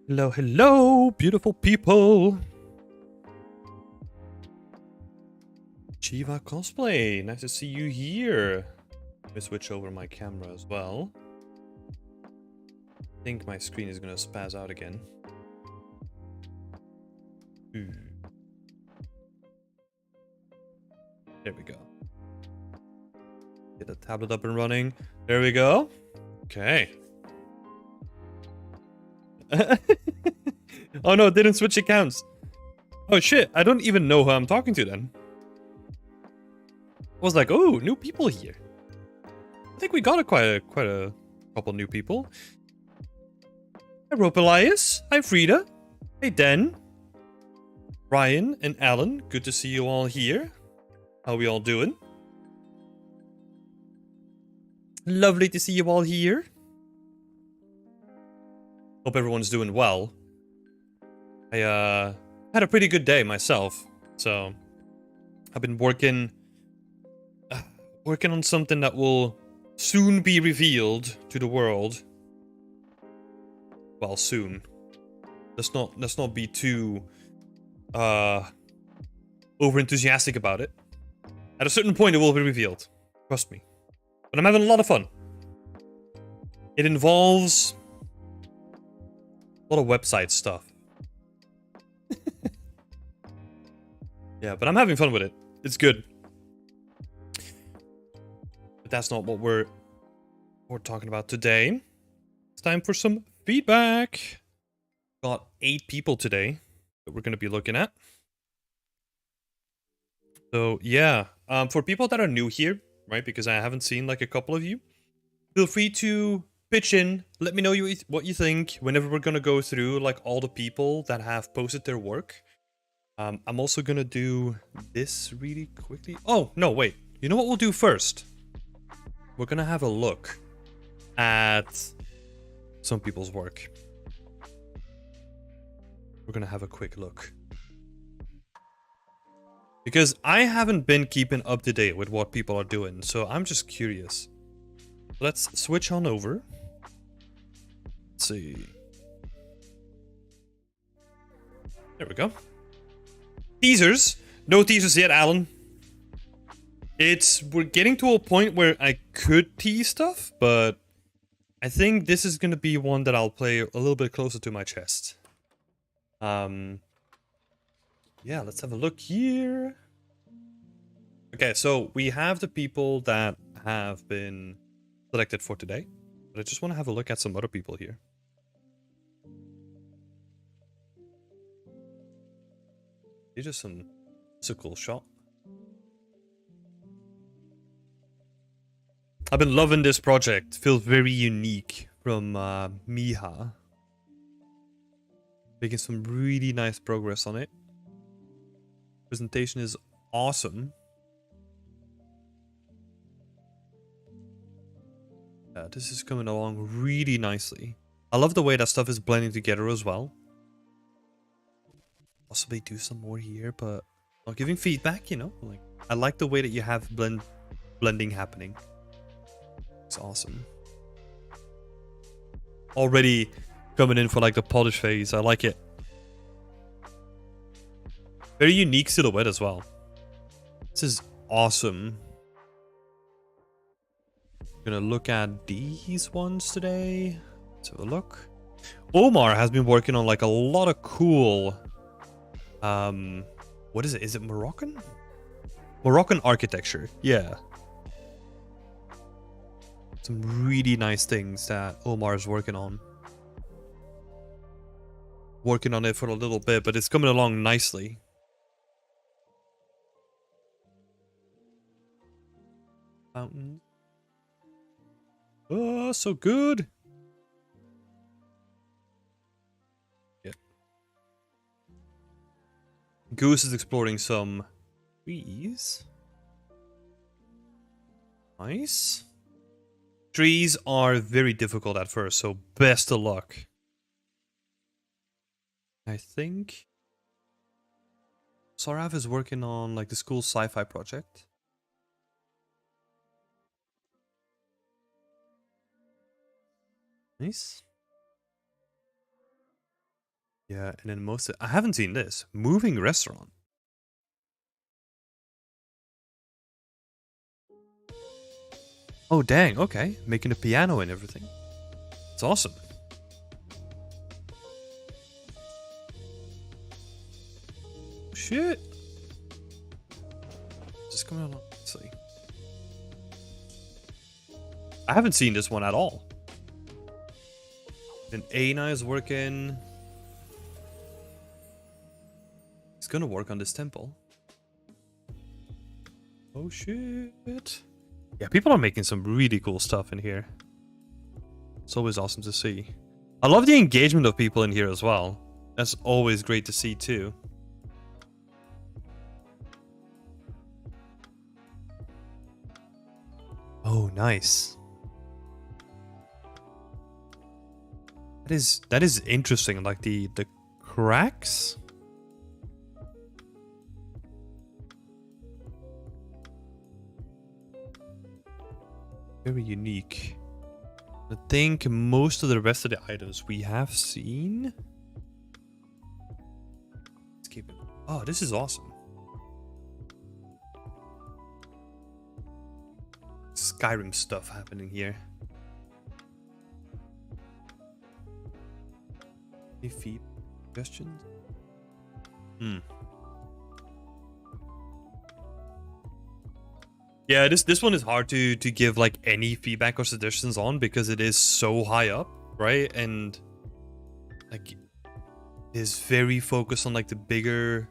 Hello, hello, beautiful people. Chiva cosplay, nice to see you here. Let me switch over my camera as well. I think my screen is gonna spaz out again. Ooh. There we go. Get the tablet up and running. There we go. Okay. Oh no, it didn't switch accounts. Oh shit, I don't even know who I'm talking to then. I was like, oh, new people here. I think we got quite a couple new people. Hi Rope Elias. Hi Frida. Hey Den. Ryan and Alan. Good to see you all here. How we all doing? Lovely to see you all here. Hope everyone's doing well. I had a pretty good day myself, so I've been working on something that will soon be revealed to the world. Well, soon. Let's not be too over enthusiastic about it. At a certain point, it will be revealed. Trust me. But I'm having a lot of fun. It involves a lot of website stuff. Yeah, but I'm having fun with it. It's good. But that's not what we're talking about today. It's time for some feedback. Got 8 people today that we're going to be looking at. So, yeah. For people that are new here, right, because I haven't seen like a couple of you, feel free to pitch in. Let me know what you think whenever we're going to go through like all the people that have posted their work. I'm also going to do this really quickly. Oh, no, wait. You know what we'll do first? We're going to have a look at some people's work. We're going to have a quick look. Because I haven't been keeping up to date with what people are doing, so I'm just curious. Let's switch on over. Let's see. There we go. Teasers. No teasers yet, Alan. We're getting to a point where I could tease stuff, but I think this is going to be one that I'll play a little bit closer to my chest. Yeah, let's have a look here. Okay, so we have the people that have been selected for today, but I just want to have a look at some other people here. It's just it's a cool shot. I've been loving this project. Feels very unique from Miha. Making some really nice progress on it. Presentation is awesome. Yeah, this is coming along really nicely. I love the way that stuff is blending together as well. Possibly do some more here, but not giving feedback, you know? Like, I like the way that you have blending happening. It's awesome. Already coming in for like the polish phase. I like it. Very unique silhouette as well. This is awesome. Gonna look at these ones today. Let's have a look. Omar has been working on like a lot of cool what is it? Is it Moroccan? Moroccan architecture. Yeah. Some really nice things that Omar is working on. Working on it for a little bit, but it's coming along nicely. Fountain. Oh, so good. Yeah. Goose is exploring some trees. Nice. Trees are very difficult at first, so best of luck. I think Sarav is working on like the school sci-fi project. Nice. Yeah, and then I haven't seen this. Moving restaurant. Oh, dang, okay. Making a piano and everything. It's awesome. Shit. Just coming along. Let's see. I haven't seen this one at all. And Aina is working. He's gonna work on this temple. Oh shit. Yeah, people are making some really cool stuff in here. It's always awesome to see. I love the engagement of people in here as well. That's always great to see too. Oh, nice. That is interesting, like the cracks. Very unique. I think most of the rest of the items we have seen. Let's keep it. Oh, this is awesome. Skyrim stuff happening here. Any feed suggestions? Yeah, this one is hard to give like any feedback or suggestions on because it is so high up, right? And like it is very focused on like the bigger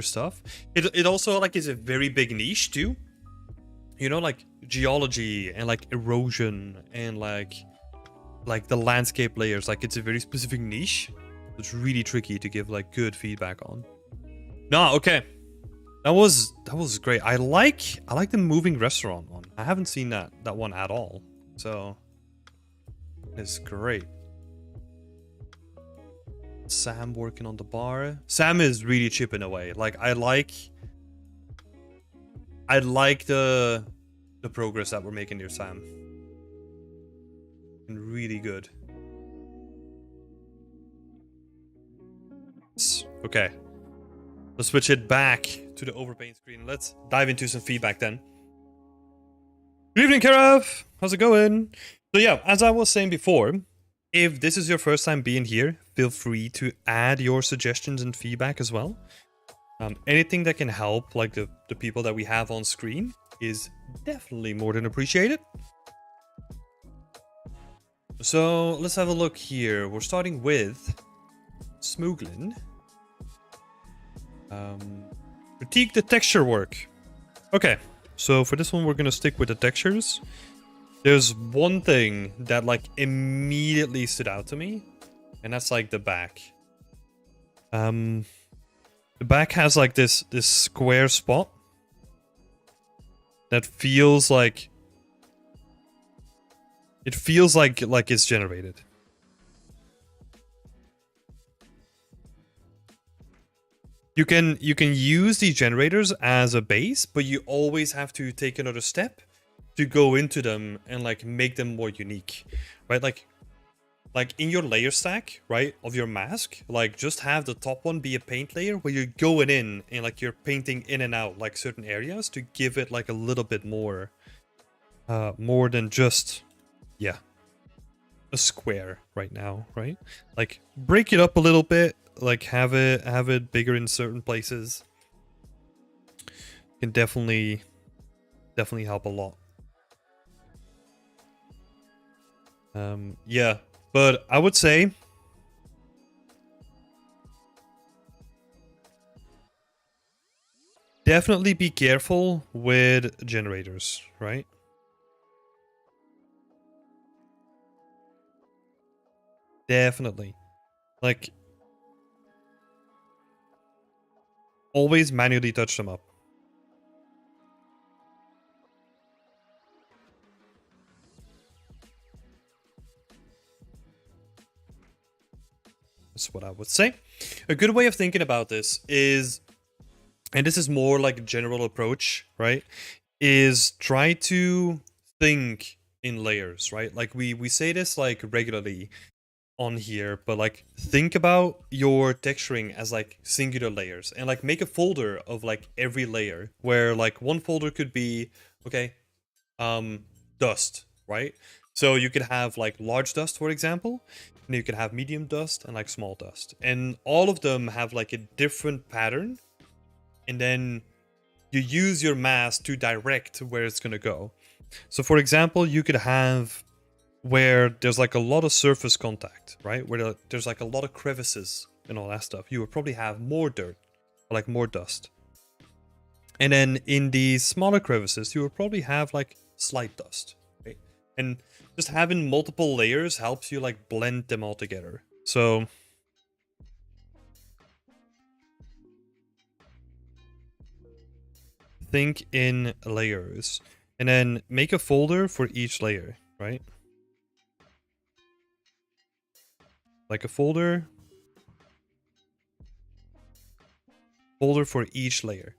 stuff. It also like is a very big niche too. You know, like geology and like erosion and like the landscape layers. Like it's a very specific niche. It's really tricky to give like good feedback on. No, okay. That was great. I like the moving restaurant one. I haven't seen that one at all. So it's great. Sam working on the bar. Sam is really chipping away. Like I like the progress that we're making here, Sam. And really good. Okay. Let's switch it back to the overpaint screen. Let's dive into some feedback then. Good evening, Karav. How's it going? So yeah, as I was saying before, if this is your first time being here, feel free to add your suggestions and feedback as well. Anything that can help, like the people that we have on screen, is definitely more than appreciated. So let's have a look here. We're starting with Smuglin. Critique the texture work. Okay, so for this one we're gonna stick with the textures. There's one thing that like immediately stood out to me, and that's like the back. The back has like this square spot that feels like it's generated. You can use these generators as a base, but you always have to take another step to go into them and like make them more unique, right? Like in your layer stack, right, of your mask, like just have the top one be a paint layer where you're going in and like you're painting in and out like certain areas to give it like a little bit more than just, yeah, a square right now, right? Like break it up a little bit. Like have it bigger in certain places. Can definitely help a lot. Yeah, but I would say definitely be careful with generators, right? Definitely. Like always manually touch them up. That's what I would say. A good way of thinking about this is, and this is more like a general approach, right? Is try to think in layers, right? Like we say this like regularly on here, but like think about your texturing as like singular layers, and like make a folder of like every layer, where like one folder could be, okay, dust, right? So you could have like large dust, for example, and you could have medium dust and like small dust, and all of them have like a different pattern, and then you use your mask to direct where it's gonna go. So for example, you could have where there's like a lot of surface contact, right? Where there's like a lot of crevices and all that stuff. You would probably have more dirt, or like more dust. And then in these smaller crevices, you would probably have like slight dust, right? And just having multiple layers helps you like blend them all together. So think in layers, and then make a folder for each layer, right? Like a folder for each layer.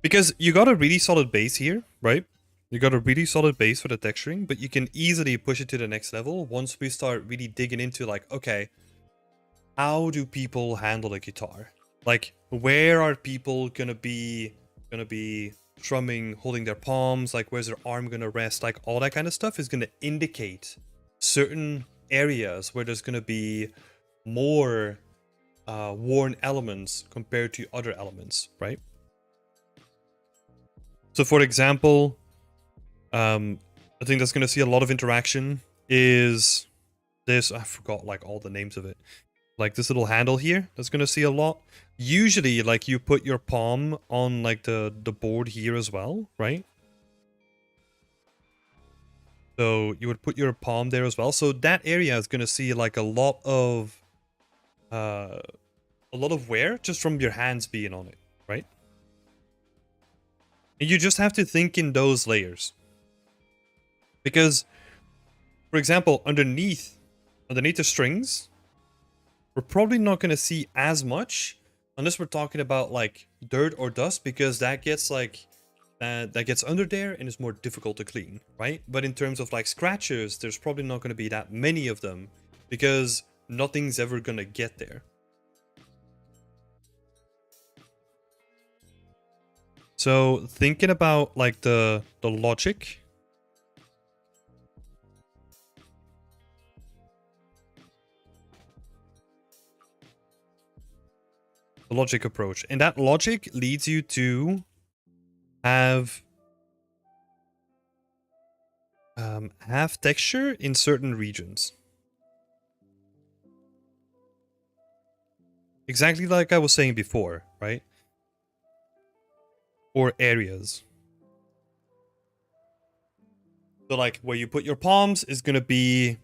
Because you got a really solid base here, right? You got a really solid base for the texturing, but you can easily push it to the next level once we start really digging into like, okay, how do people handle a guitar? Like, where are people gonna be strumming, holding their palms? Like, where's their arm gonna rest? Like, all that kind of stuff is gonna indicate certain areas where there's gonna be more worn elements compared to other elements, right? So for example, I think that's going to see a lot of interaction is this, I forgot like all the names of it. Like this little handle here, that's going to see a lot. Usually like you put your palm on like the board here as well, right? So you would put your palm there as well. So that area is going to see like a lot of wear just from your hands being on it, right? And you just have to think in those layers. Because, for example, underneath the strings, we're probably not going to see as much unless we're talking about like dirt or dust, because that gets like that gets under there and is more difficult to clean, right? But in terms of like scratches, there's probably not going to be that many of them because nothing's ever going to get there. So thinking about like the logic, the logic approach, and that logic leads you to have texture in certain regions. Exactly like I was saying before, right? Or areas. So like where you put your palms is gonna be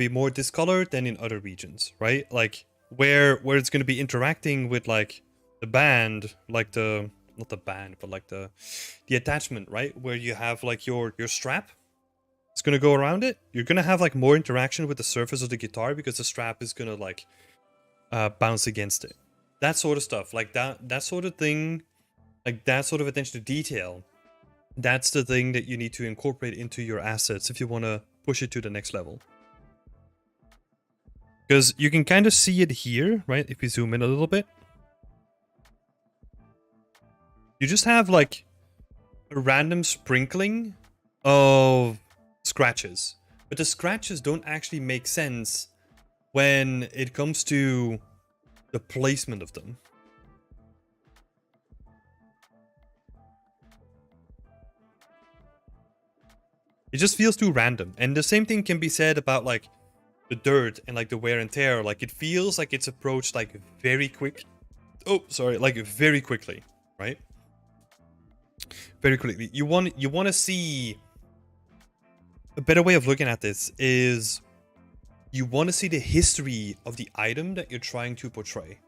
more discolored than in other regions, right? Like where it's gonna be interacting with like the band, like the not the band, but like the attachment, right? Where you have like your strap. It's gonna go around it. You're gonna have like more interaction with the surface of the guitar because the strap is gonna like bounce against it. That sort of stuff, like that sort of thing, like that sort of attention to detail. That's the thing that you need to incorporate into your assets if you want to push it to the next level. Because you can kind of see it here, right? If you zoom in a little bit. You just have like a random sprinkling of scratches. But the scratches don't actually make sense when it comes to the placement of them. It just feels too random. And the same thing can be said about like the dirt and like the wear and tear. Like it feels like it's approached like very quick. Oh, sorry, like very quickly, right? Very quickly. You want to see a better way of looking at this is you want to see the history of the item that you're trying to portray.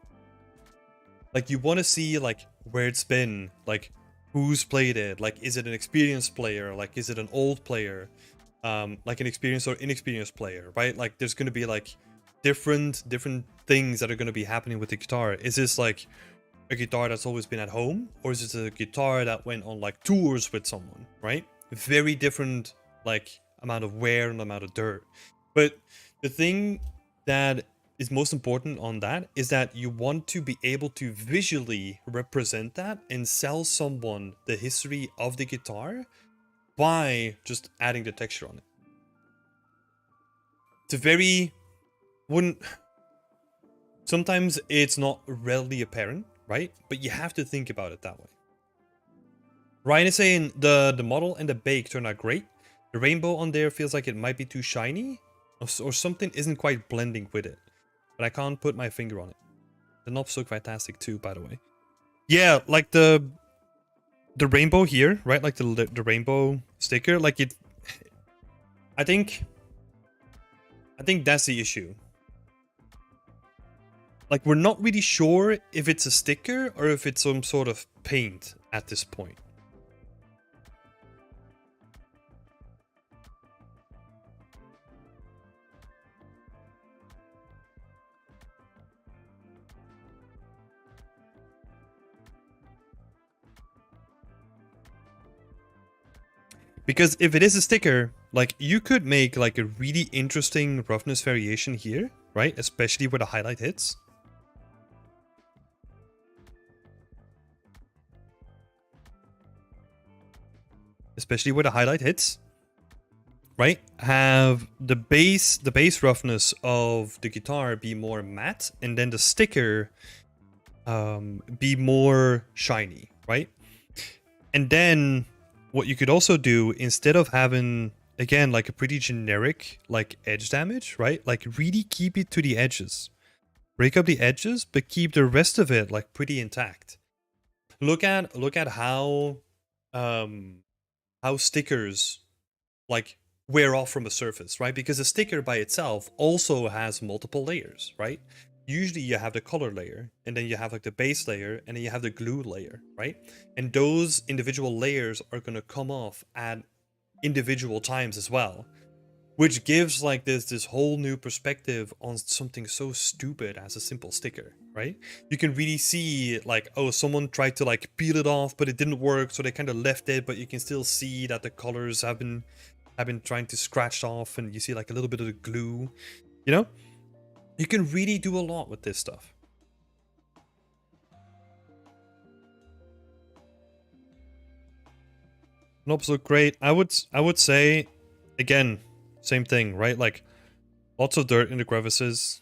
Like you want to see like where it's been, like who's played it, like is it an experienced player, like is it an old player, like an experienced or inexperienced player, right? Like there's going to be like different things that are going to be happening with the guitar. Is this like a guitar that's always been at home, or is it a guitar that went on like tours with someone, right? Very different like amount of wear and amount of dirt. But the thing that is most important on that is that you want to be able to visually represent that and sell someone the history of the guitar by just adding the texture on it. It's a very wouldn't sometimes it's not readily apparent, right? But you have to think about it that way. Ryan is saying the model and the bake turned out great. The rainbow on there feels like it might be too shiny, or something isn't quite blending with it. But I can't put my finger on it. The knobs look fantastic too, by the way. Yeah, like the rainbow here, right? Like the rainbow sticker, like it. I think that's the issue. Like, we're not really sure if it's a sticker or if it's some sort of paint at this point. Because if it is a sticker, like, you could make like a really interesting roughness variation here, right? Especially where the highlight hits. Especially where the highlight hits, right? Have the base roughness of the guitar be more matte, and then the sticker be more shiny, right? And then what you could also do, instead of having, again, like a pretty generic like edge damage, right? Like, really keep it to the edges. Break up the edges, but keep the rest of it like pretty intact. Look at how stickers like wear off from a surface, right? Because a sticker by itself also has multiple layers, right? Usually you have the color layer, and then you have like the base layer, and then you have the glue layer, right? And those individual layers are going to come off at individual times as well, which gives like this whole new perspective on something so stupid as a simple sticker, right? You can really see like, oh, someone tried to like peel it off, but it didn't work, so they kind of left it, but you can still see that the colors have been trying to scratch off, and you see like a little bit of the glue, you know? You can really do a lot with this stuff. Knobs look great. I would say, again, same thing, right? Like, lots of dirt in the crevices.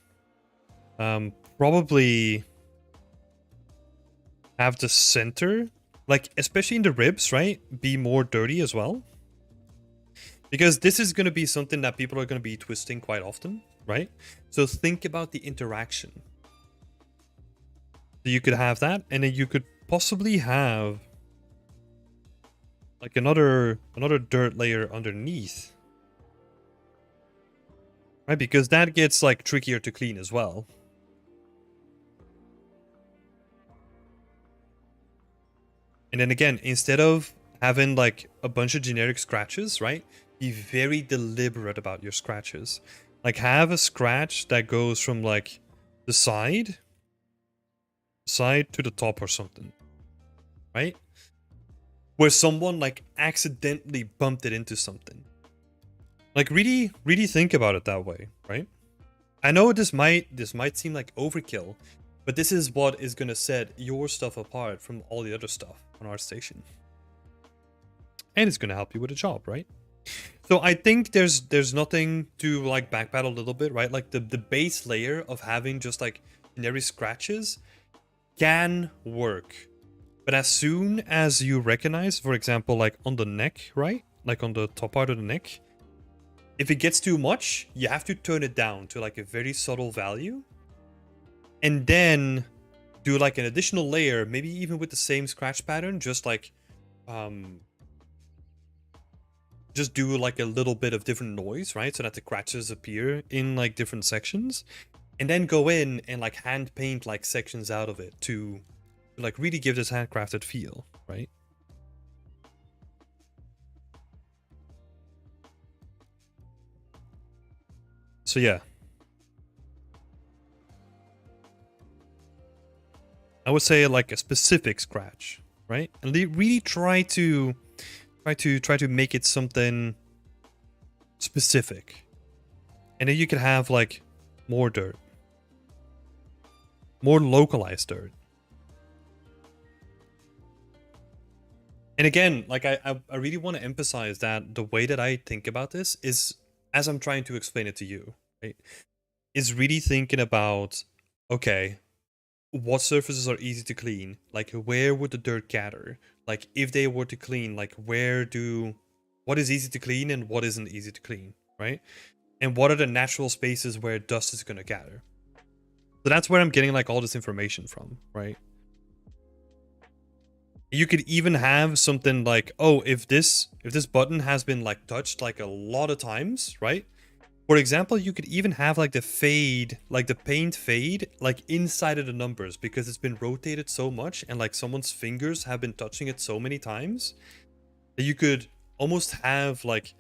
Probably have the center, like, especially in the ribs, right, be more dirty as well. Because this is going to be something that people are going to be twisting quite often, right? So think about the interaction. So you could have that, and then you could possibly have like another dirt layer underneath, right? Because that gets like trickier to clean as well. And then again, instead of having like a bunch of generic scratches, right? Be very deliberate about your scratches. Like, have a scratch that goes from like the side to the top or something, right? Where someone like accidentally bumped it into something. Like, really think about it that way, right? I know this might seem like overkill, but this is what is gonna set your stuff apart from all the other stuff on our station. And it's gonna help you with the job, right? So I think there's nothing to like backpedal a little bit, right? Like, the base layer of having just like generic scratches can work. But as soon as you recognize, for example, like on the neck, right? Like on the top part of the neck, if it gets too much, you have to turn it down to like a very subtle value. And then do like an additional layer, maybe even with the same scratch pattern, just like just do like a little bit of different noise, right? So that the scratches appear in like different sections. And then go in and like hand paint like sections out of it to like really give this handcrafted feel, right? So yeah, I would say like a specific scratch, right? And really try to make it something specific. And then you could have like more dirt. More localized dirt. And again, like I really want to emphasize that the way that I think about this is as I'm trying to explain it to you, right? Is really thinking about, okay, what surfaces are easy to clean? Like where would the dirt gather? Like if they were to clean, like what is easy to clean and what isn't easy to clean, right? And what are the natural spaces where dust is gonna gather? So that's where I'm getting like all this information from, right? You could even have something like, oh, if this button has been like touched like a lot of times, right? For example, you could even have like the fade, like the paint fade, like inside of the numbers because it's been rotated so much and like someone's fingers have been touching it so many times that you could almost have like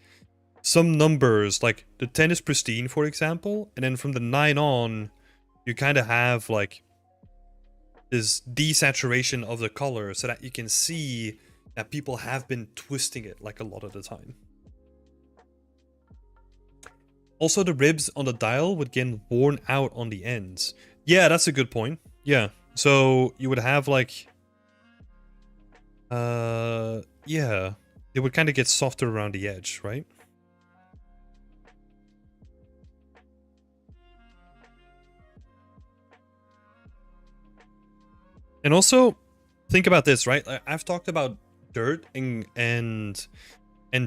some numbers, like the 10 is pristine, for example, and then from the 9 on, you kind of have like this desaturation of the color so that you can see that people have been twisting it like a lot of the time. Also, the ribs on the dial would get worn out on the ends. Yeah, that's a good point. Yeah, so you would have like yeah, it would kind of get softer around the edge, right? And also, think about this, right? I've talked about dirt and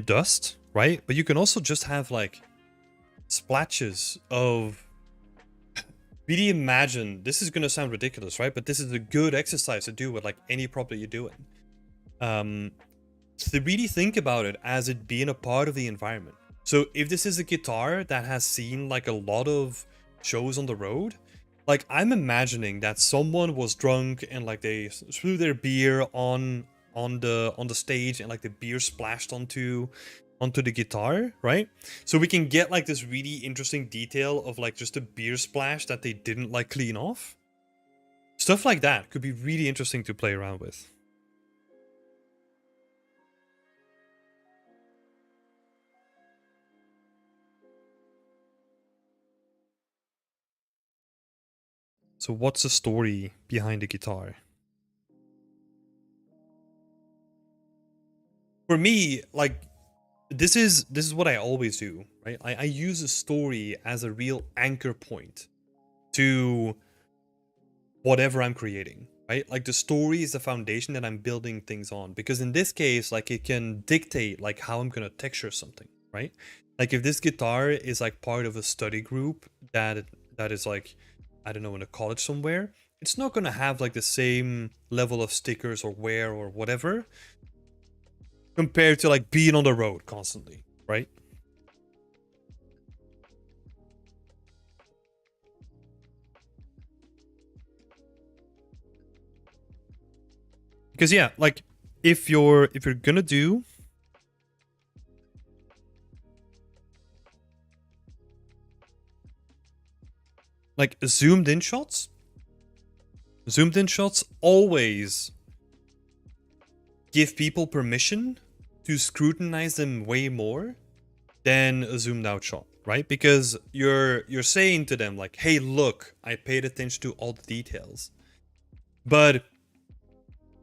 dust, right? But you can also just have like splatches of. Really imagine, this is gonna sound ridiculous, right? But this is a good exercise to do with like any prop that you're doing. To really think about it as it being a part of the environment. So if this is a guitar that has seen like a lot of shows on the road, like I'm imagining that someone was drunk and like they threw their beer on the stage and like the beer splashed onto the guitar, right? So we can get like this really interesting detail of like just a beer splash that they didn't like clean off. Stuff like that could be really interesting to play around with. So what's the story behind the guitar? For me, like this is what I always do, right? I use a story as a real anchor point to whatever I'm creating, right? Like the story is the foundation that I'm building things on. Because in this case, like it can dictate like how I'm gonna texture something, right? Like if this guitar is like part of a study group that is like, I don't know, in a college somewhere, it's not gonna have like the same level of stickers or wear or whatever compared to like being on the road constantly, right? Because yeah, like if you're gonna do like zoomed in shots always give people permission to scrutinize them way more than a zoomed out shot, right? Because you're saying to them like, hey, look, I paid attention to all the details. But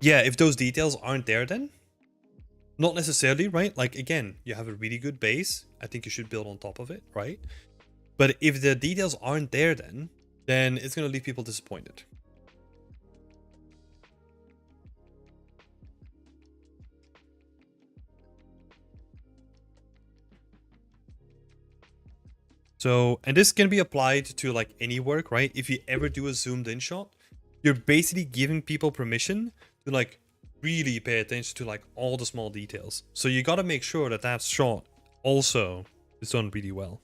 yeah, if those details aren't there, then not necessarily, right? Like again, you have a really good base, I think you should build on top of it, right? But if the details aren't there, then it's gonna leave people disappointed. So, and this can be applied to like any work, right? If you ever do a zoomed in shot, you're basically giving people permission to like really pay attention to like all the small details. So you got to make sure that that shot also is done really well.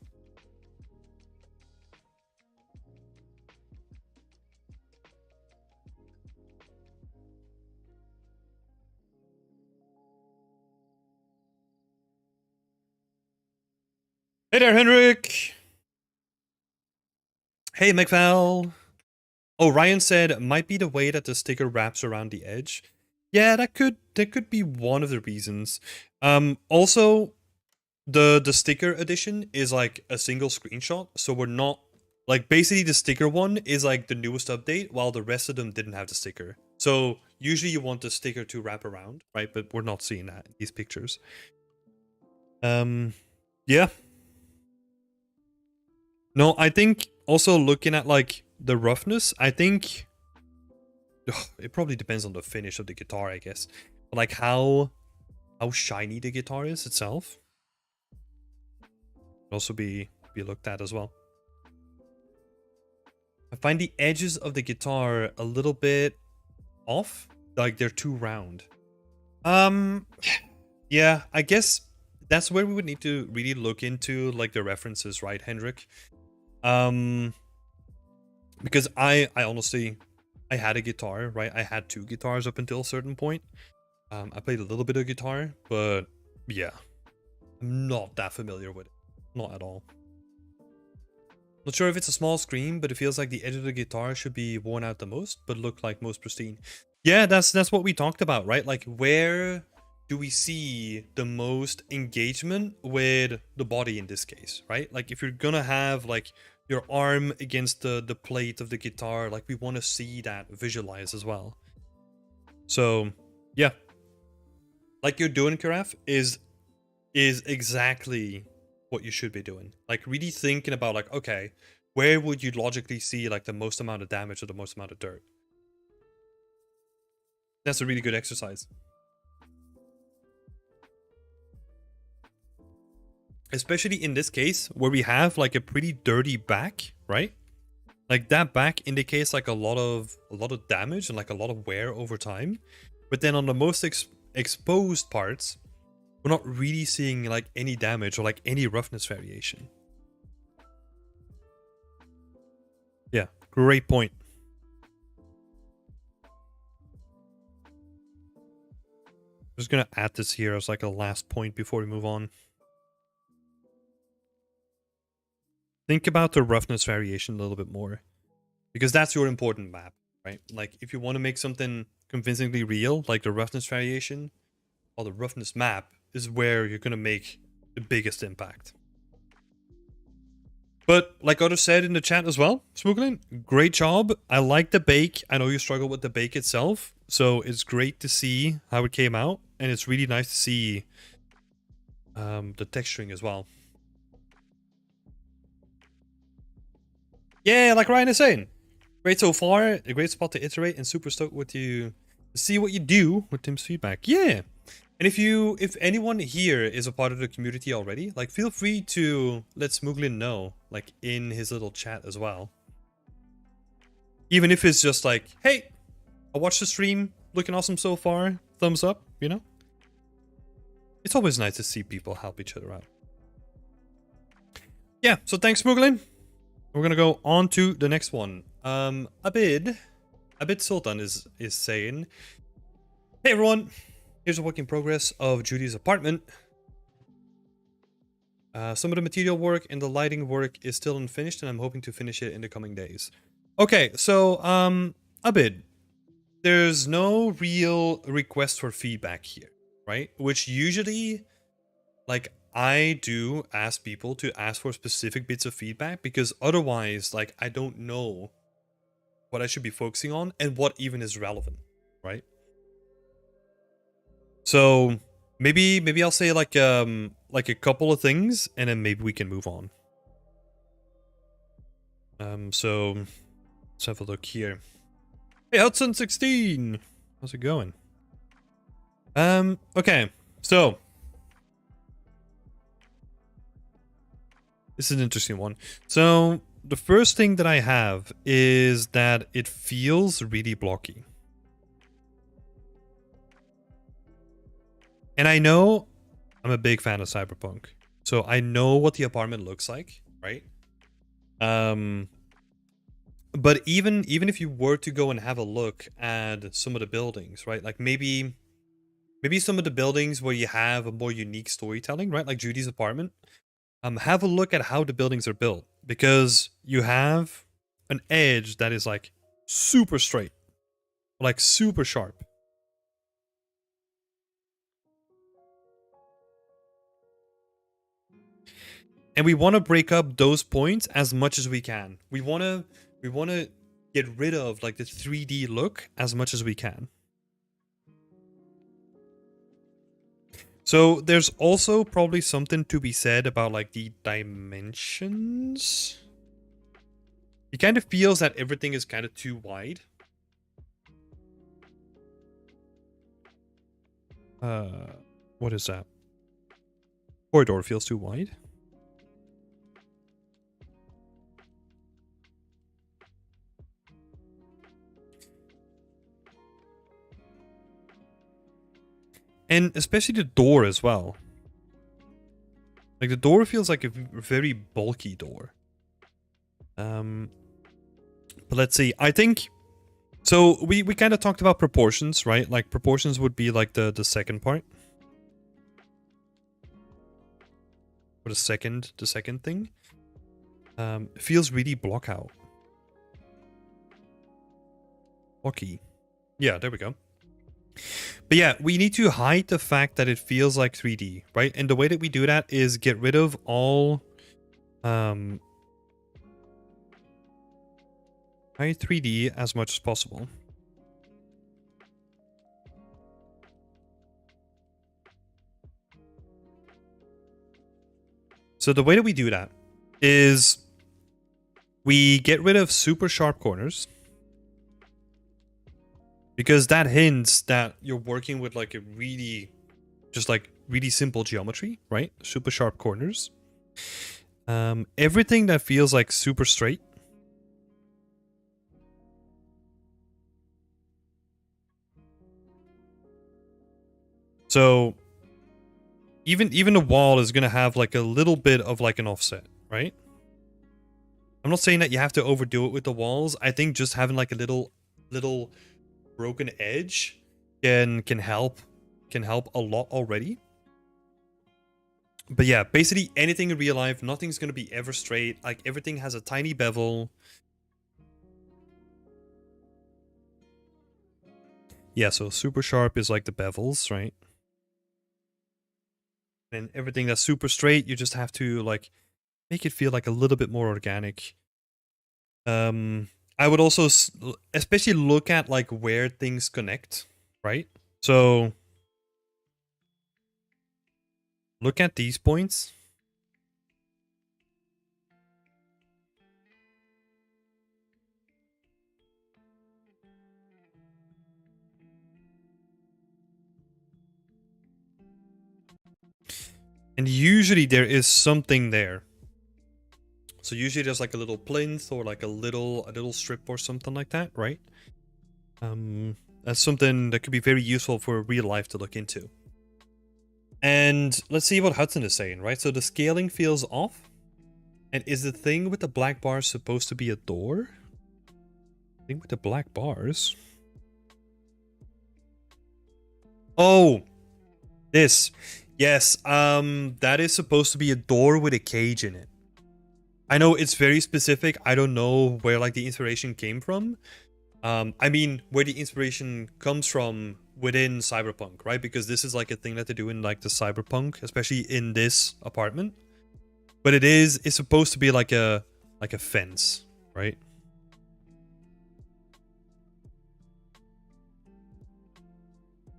Hey there, Henrik. Hey, McVal. Oh, Ryan said might be the way that the sticker wraps around the edge. Yeah, that could be one of the reasons. Also, The sticker edition is like a single screenshot, so we're not like basically the sticker one is like the newest update, while the rest of them didn't have the sticker. So usually you want the sticker to wrap around, right? But we're not seeing that in these pictures. Yeah. No, I think also looking at like the roughness, I think it probably depends on the finish of the guitar, I guess. But like how shiny the guitar is itself can also be looked at as well. I find the edges of the guitar a little bit off, like they're too round. Yeah, I guess that's where we would need to really look into like the references, right, Hendrik? Because I honestly, I had a guitar, right? I had 2 guitars up until a certain point. I played a little bit of guitar, but yeah, I'm not that familiar with it. Not at all. Not sure if it's a small screen, but it feels like the edge of the guitar should be worn out the most, but look like most pristine. Yeah, that's what we talked about, right? Like, where do we see the most engagement with the body in this case, right? Like, if you're gonna have like your arm against the plate of the guitar, like we want to see that visualized as well. So yeah, like you're doing, Karaf, is exactly what you should be doing. Like really thinking about like, okay, where would you logically see like the most amount of damage or the most amount of dirt? That's a really good exercise. Especially in this case where we have like a pretty dirty back, right? Like that back indicates like a lot of damage and like a lot of wear over time. But then on the most exposed parts, we're not really seeing like any damage or like any roughness variation. Yeah, great point. I'm just gonna add this here as like a last point before we move on. Think about the roughness variation a little bit more, because that's your important map, right? Like if you want to make something convincingly real, like the roughness variation or the roughness map is where you're gonna make the biggest impact. But like others said in the chat as well, Smuglin, great job. I like the bake. I know you struggle with the bake itself, so it's great to see how it came out, and it's really nice to see the texturing as well. Yeah, like Ryan is saying, great so far. A great spot to iterate, and super stoked with you to see what you do with Tim's feedback. Yeah. And if anyone here is a part of the community already, like feel free to let Smuglin know, like in his little chat as well. Even if it's just like, hey, I watched the stream, looking awesome so far, thumbs up, you know? It's always nice to see people help each other out. Yeah, so thanks, Smuglin. We're gonna go on to the next one. Abid Sultan is saying, hey everyone, here's a work in progress of Judy's apartment. Some of the material work and the lighting work is still unfinished, and I'm hoping to finish it in the coming days. Okay, so Abid, there's no real request for feedback here, right? Which usually, like, I do ask people to ask for specific bits of feedback, because otherwise, like, I don't know what I should be focusing on and what even is relevant, right? So maybe I'll say like a couple of things, and then maybe we can move on. So let's have a look here. Hey, Hudson16, how's it going? Okay, so this is an interesting one. So the first thing that I have is that it feels really blocky. And I know I'm a big fan of Cyberpunk, so I know what the apartment looks like, right? But even if you were to go and have a look at some of the buildings, right? Like maybe some of the buildings where you have a more unique storytelling, right? Like Judy's apartment. Have a look at how the buildings are built, because you have an edge that is like super straight, like super sharp. And we want to break up those points as much as we can. We want to get rid of like the 3D look as much as we can. So there's also probably something to be said about like the dimensions. It kind of feels that everything is kind of too wide. What is that? Corridor feels too wide. And especially the door as well. Like the door feels like a very bulky door. But let's see. I think so. We kind of talked about proportions, right? Like proportions would be like the second part, or the second thing. It feels really block out. Blocky. Yeah, there we go. But yeah, we need to hide the fact that it feels like 3D, right? And the way that we do that is get rid of all hide 3D as much as possible. So the way that we do that is we get rid of super sharp corners, because that hints that you're working with like a really, just like really simple geometry, right? Super sharp corners. Everything that feels like super straight. So even the wall is gonna have like a little bit of like an offset, right? I'm not saying that you have to overdo it with the walls. I think just having like a little broken edge can help a lot already. But yeah, basically anything in real life, nothing's gonna be ever straight. Like everything has a tiny bevel. Yeah, so super sharp is like the bevels, right? And everything that's super straight, you just have to like make it feel like a little bit more organic. I would also especially look at like where things connect, right? So look at these points. And usually there is something there. So usually there's like a little plinth or like a little strip or something like that, right? That's something that could be very useful for real life to look into. And let's see what Hudson is saying, right? So the scaling feels off. And is the thing with the black bars supposed to be a door? Thing with the black bars? Oh, this. Yes, that is supposed to be a door with a cage in it. I know it's very specific. I don't know where like the inspiration came from. I mean, where the inspiration comes from within Cyberpunk, right? Because this is like a thing that they do in like the Cyberpunk, especially in this apartment. But it's supposed to be like a fence, right?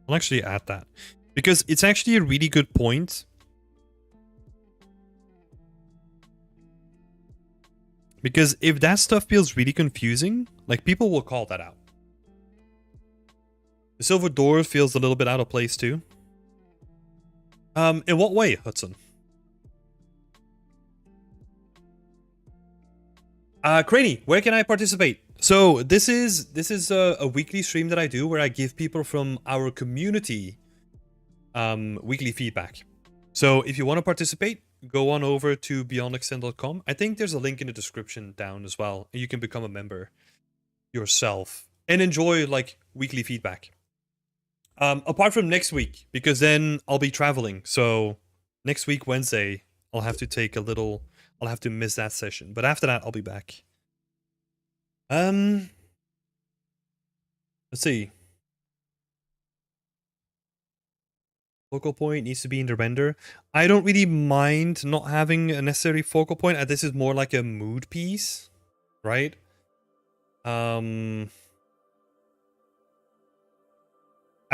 I'll actually add that because it's actually a really good point. Because if that stuff feels really confusing, like people will call that out. The silver door feels a little bit out of place too. In what way, Hudson? Craney, where can I participate? So this is a weekly stream that I do where I give people from our community weekly feedback. So if you want to participate, go on over to beyondextend.com. I think there's a link in the description down as well. You can become a member yourself and enjoy like weekly feedback. Apart from next week, because then I'll be traveling. So next week, Wednesday, I'll have to miss that session. But after that, I'll be back. Let's see. Focal point needs to be in the render. I don't really mind not having a necessary focal point. This is more like a mood piece, right? I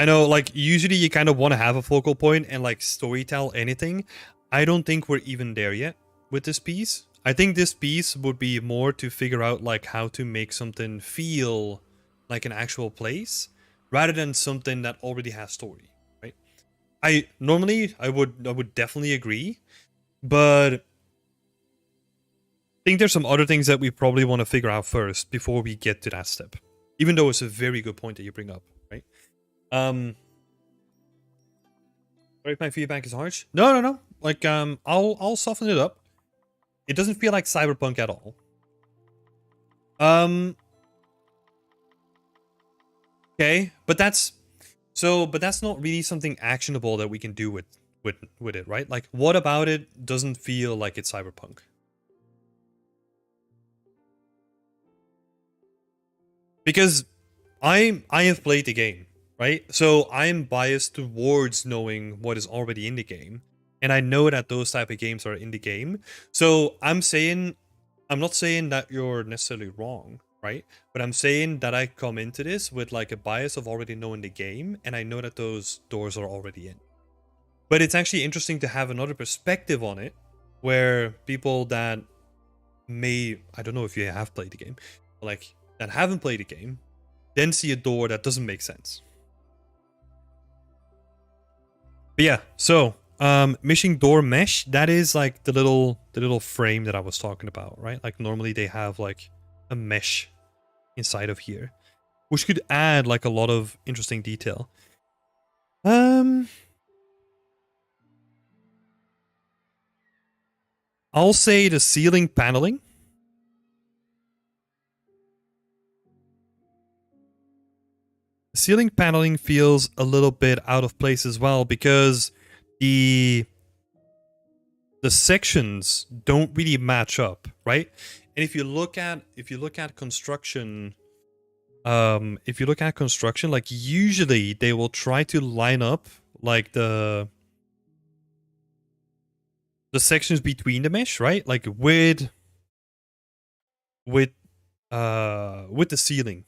know, like, usually you kind of want to have a focal point and, like, storytell anything. I don't think we're even there yet with this piece. I think this piece would be more to figure out, like, how to make something feel like an actual place rather than something that already has story, right? I would definitely agree, but I think there's some other things that we probably want to figure out first before we get to that step. Even though it's a very good point that you bring up, right? Sorry if my feedback is harsh. No. Like, I'll soften it up. It doesn't feel like cyberpunk at all. Okay, but that's not really something actionable that we can do with it, right? Like, what about it doesn't feel like it's cyberpunk? Because I have played the game, right? So I'm biased towards knowing what is already in the game, and I know that those type of games are in the game. So I'm not saying that you're necessarily wrong, right? But I'm saying that I come into this with like a bias of already knowing the game, and I know that those doors are already in. But it's actually interesting to have another perspective on it, where people that I don't know if you have played the game, like, that haven't played the game, then see a door that doesn't make sense. But yeah, so missing door mesh, that is like the little frame that I was talking about, right? Like, normally they have like a mesh inside of here, which could add like a lot of interesting detail. I'll say the ceiling paneling. The ceiling paneling feels a little bit out of place as well, because the sections don't really match up, right? And if you look at construction, like, usually they will try to line up like the sections between the mesh, right? Like with the ceiling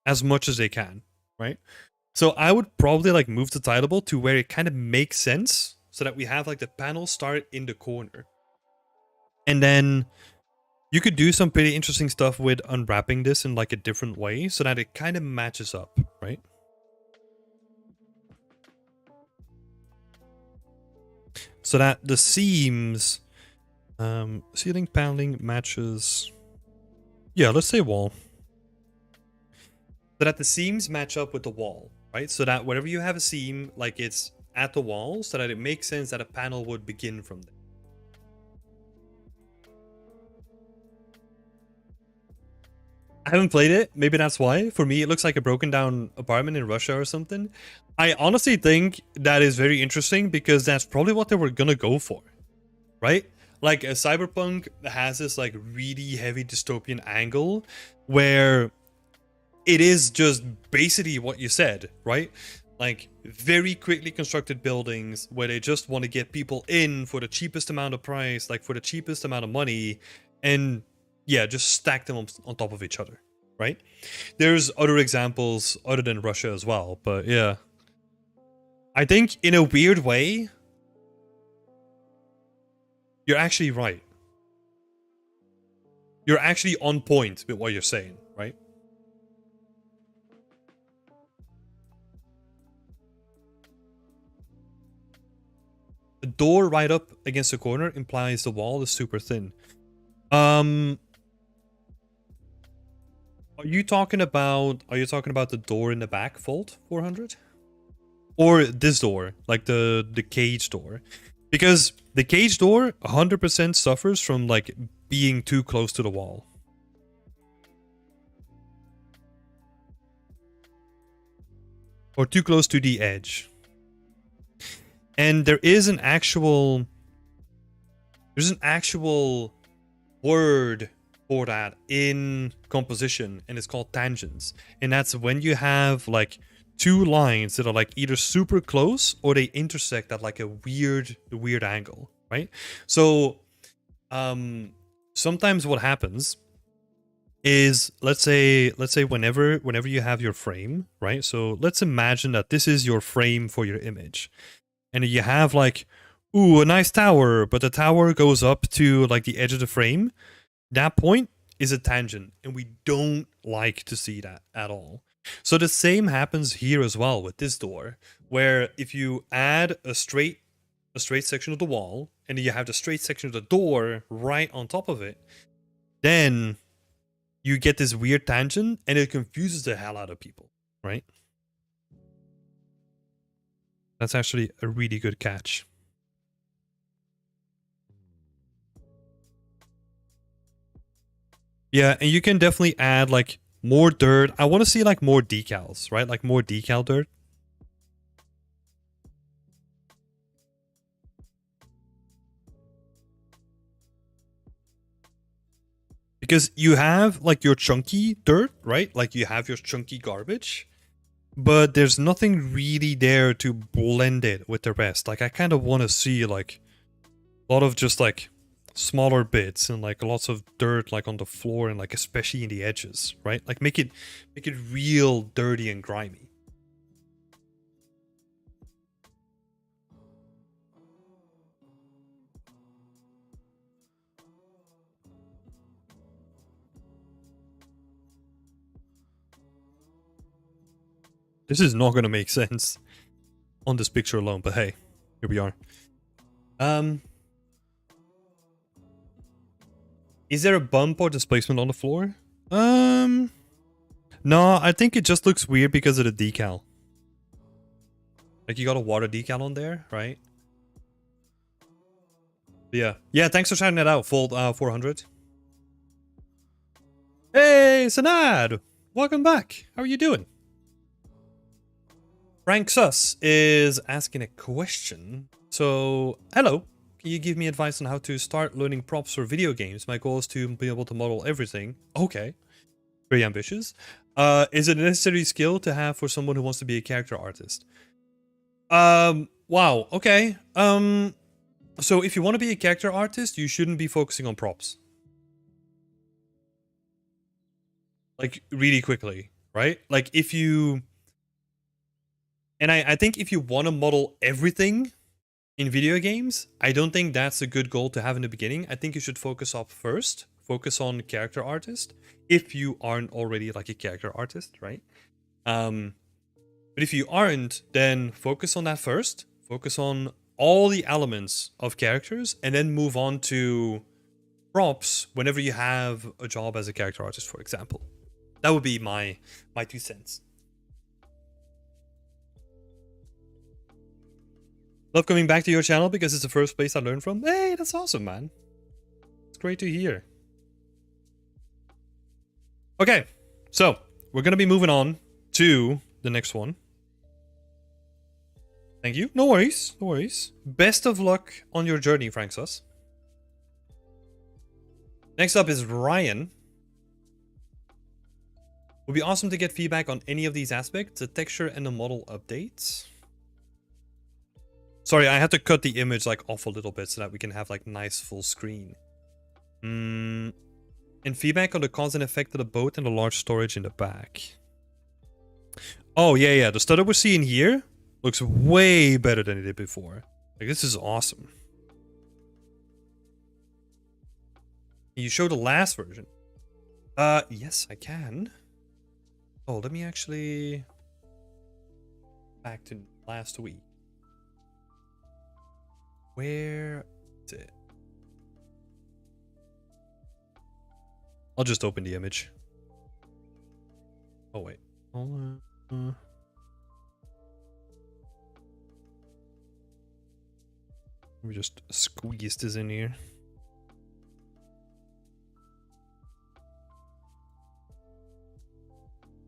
as much as they can, right? So I would probably like move the tileable to where it kind of makes sense, so that we have like the panels start in the corner. And then you could do some pretty interesting stuff with unwrapping this in like a different way so that it kind of matches up, right? So that the seams, ceiling paneling matches, yeah, let's say wall. So that the seams match up with the wall, right? So that wherever you have a seam, like, it's at the wall, so that it makes sense that a panel would begin from there. I haven't played it. Maybe that's why. For me, it looks like a broken down apartment in Russia or something. I honestly think that is very interesting, because that's probably what they were gonna go for, right? Like, a cyberpunk has this like really heavy dystopian angle where it is just basically what you said, right? Like, very quickly constructed buildings where they just want to get people in for the cheapest amount of price, like for the cheapest amount of money, and yeah, just stack them on top of each other, right? There's other examples other than Russia as well, but yeah. I think in a weird way, you're actually right. You're actually on point with what you're saying, right? The door right up against the corner implies the wall is super thin. Are you talking about the door in the back, Vault 400? Or this door, like the cage door? Because the cage door 100% suffers from like being too close to the wall. Or too close to the edge. And there's an actual word for that in composition, and it's called tangents. And that's when you have like two lines that are like either super close or they intersect at like a weird angle, right? So sometimes what happens is, let's say whenever you have your frame, right? So let's imagine that this is your frame for your image, and you have like, ooh, a nice tower, but the tower goes up to like the edge of the frame. That point is a tangent, and we don't like to see that at all. So the same happens here as well with this door, where if you add a straight section of the wall, and you have the straight section of the door right on top of it, then you get this weird tangent, and it confuses the hell out of people, right? That's actually a really good catch. Yeah, and you can definitely add like more dirt. I want to see like more decals, right? Like more decal dirt. Because you have like your chunky dirt, right? Like you have your chunky garbage, but there's nothing really there to blend it with the rest. Like I kind of want to see like a lot of just like smaller bits and like lots of dirt like on the floor and like especially in the edges, right? Like make it real dirty and grimy. This is not going to make sense on this picture alone, but hey, here we are. Is there a bump or displacement on the floor? No, I think it just looks weird because of the decal. Like you got a water decal on there, right? Yeah. Yeah, thanks for shouting that out, Fold 400. Hey, Sanad! Welcome back. How are you doing? Frank Sus is asking a question. So, hello. Can you give me advice on how to start learning props for video games? My goal is to be able to model everything. Okay. Very ambitious. Is it a necessary skill to have for someone who wants to be a character artist? Wow. Okay. So if you want to be a character artist, you shouldn't be focusing on props. Like, really quickly, right? Like, if you... And I think if you want to model everything in video games, I don't think that's a good goal to have in the beginning. I think you should focus up first. Focus on character artist. If you aren't already like a character artist, right? But if you aren't, then focus on that first. Focus on all the elements of characters and then move on to props whenever you have a job as a character artist, for example. That would be my 2 cents. Love coming back to your channel because it's the first place I learned from. Hey, that's awesome, man. It's great to hear. Okay, so we're going to be moving on to the next one. Thank you. No worries. No worries. Best of luck on your journey, Frank Sus. Next up is Ryan. Would be awesome to get feedback on any of these aspects, the texture and the model updates. Sorry, I had to cut the image like off a little bit so that we can have like nice full screen. And feedback on the constant effect of the boat and the large storage in the back. Oh, yeah. The stuff that we're seeing here looks way better than it did before. Like, this is awesome. Can you show the last version? Yes, I can. Oh, let me actually... Back to last week. Where is it? I'll just open the image. Oh, wait. Let me just squeeze this in here.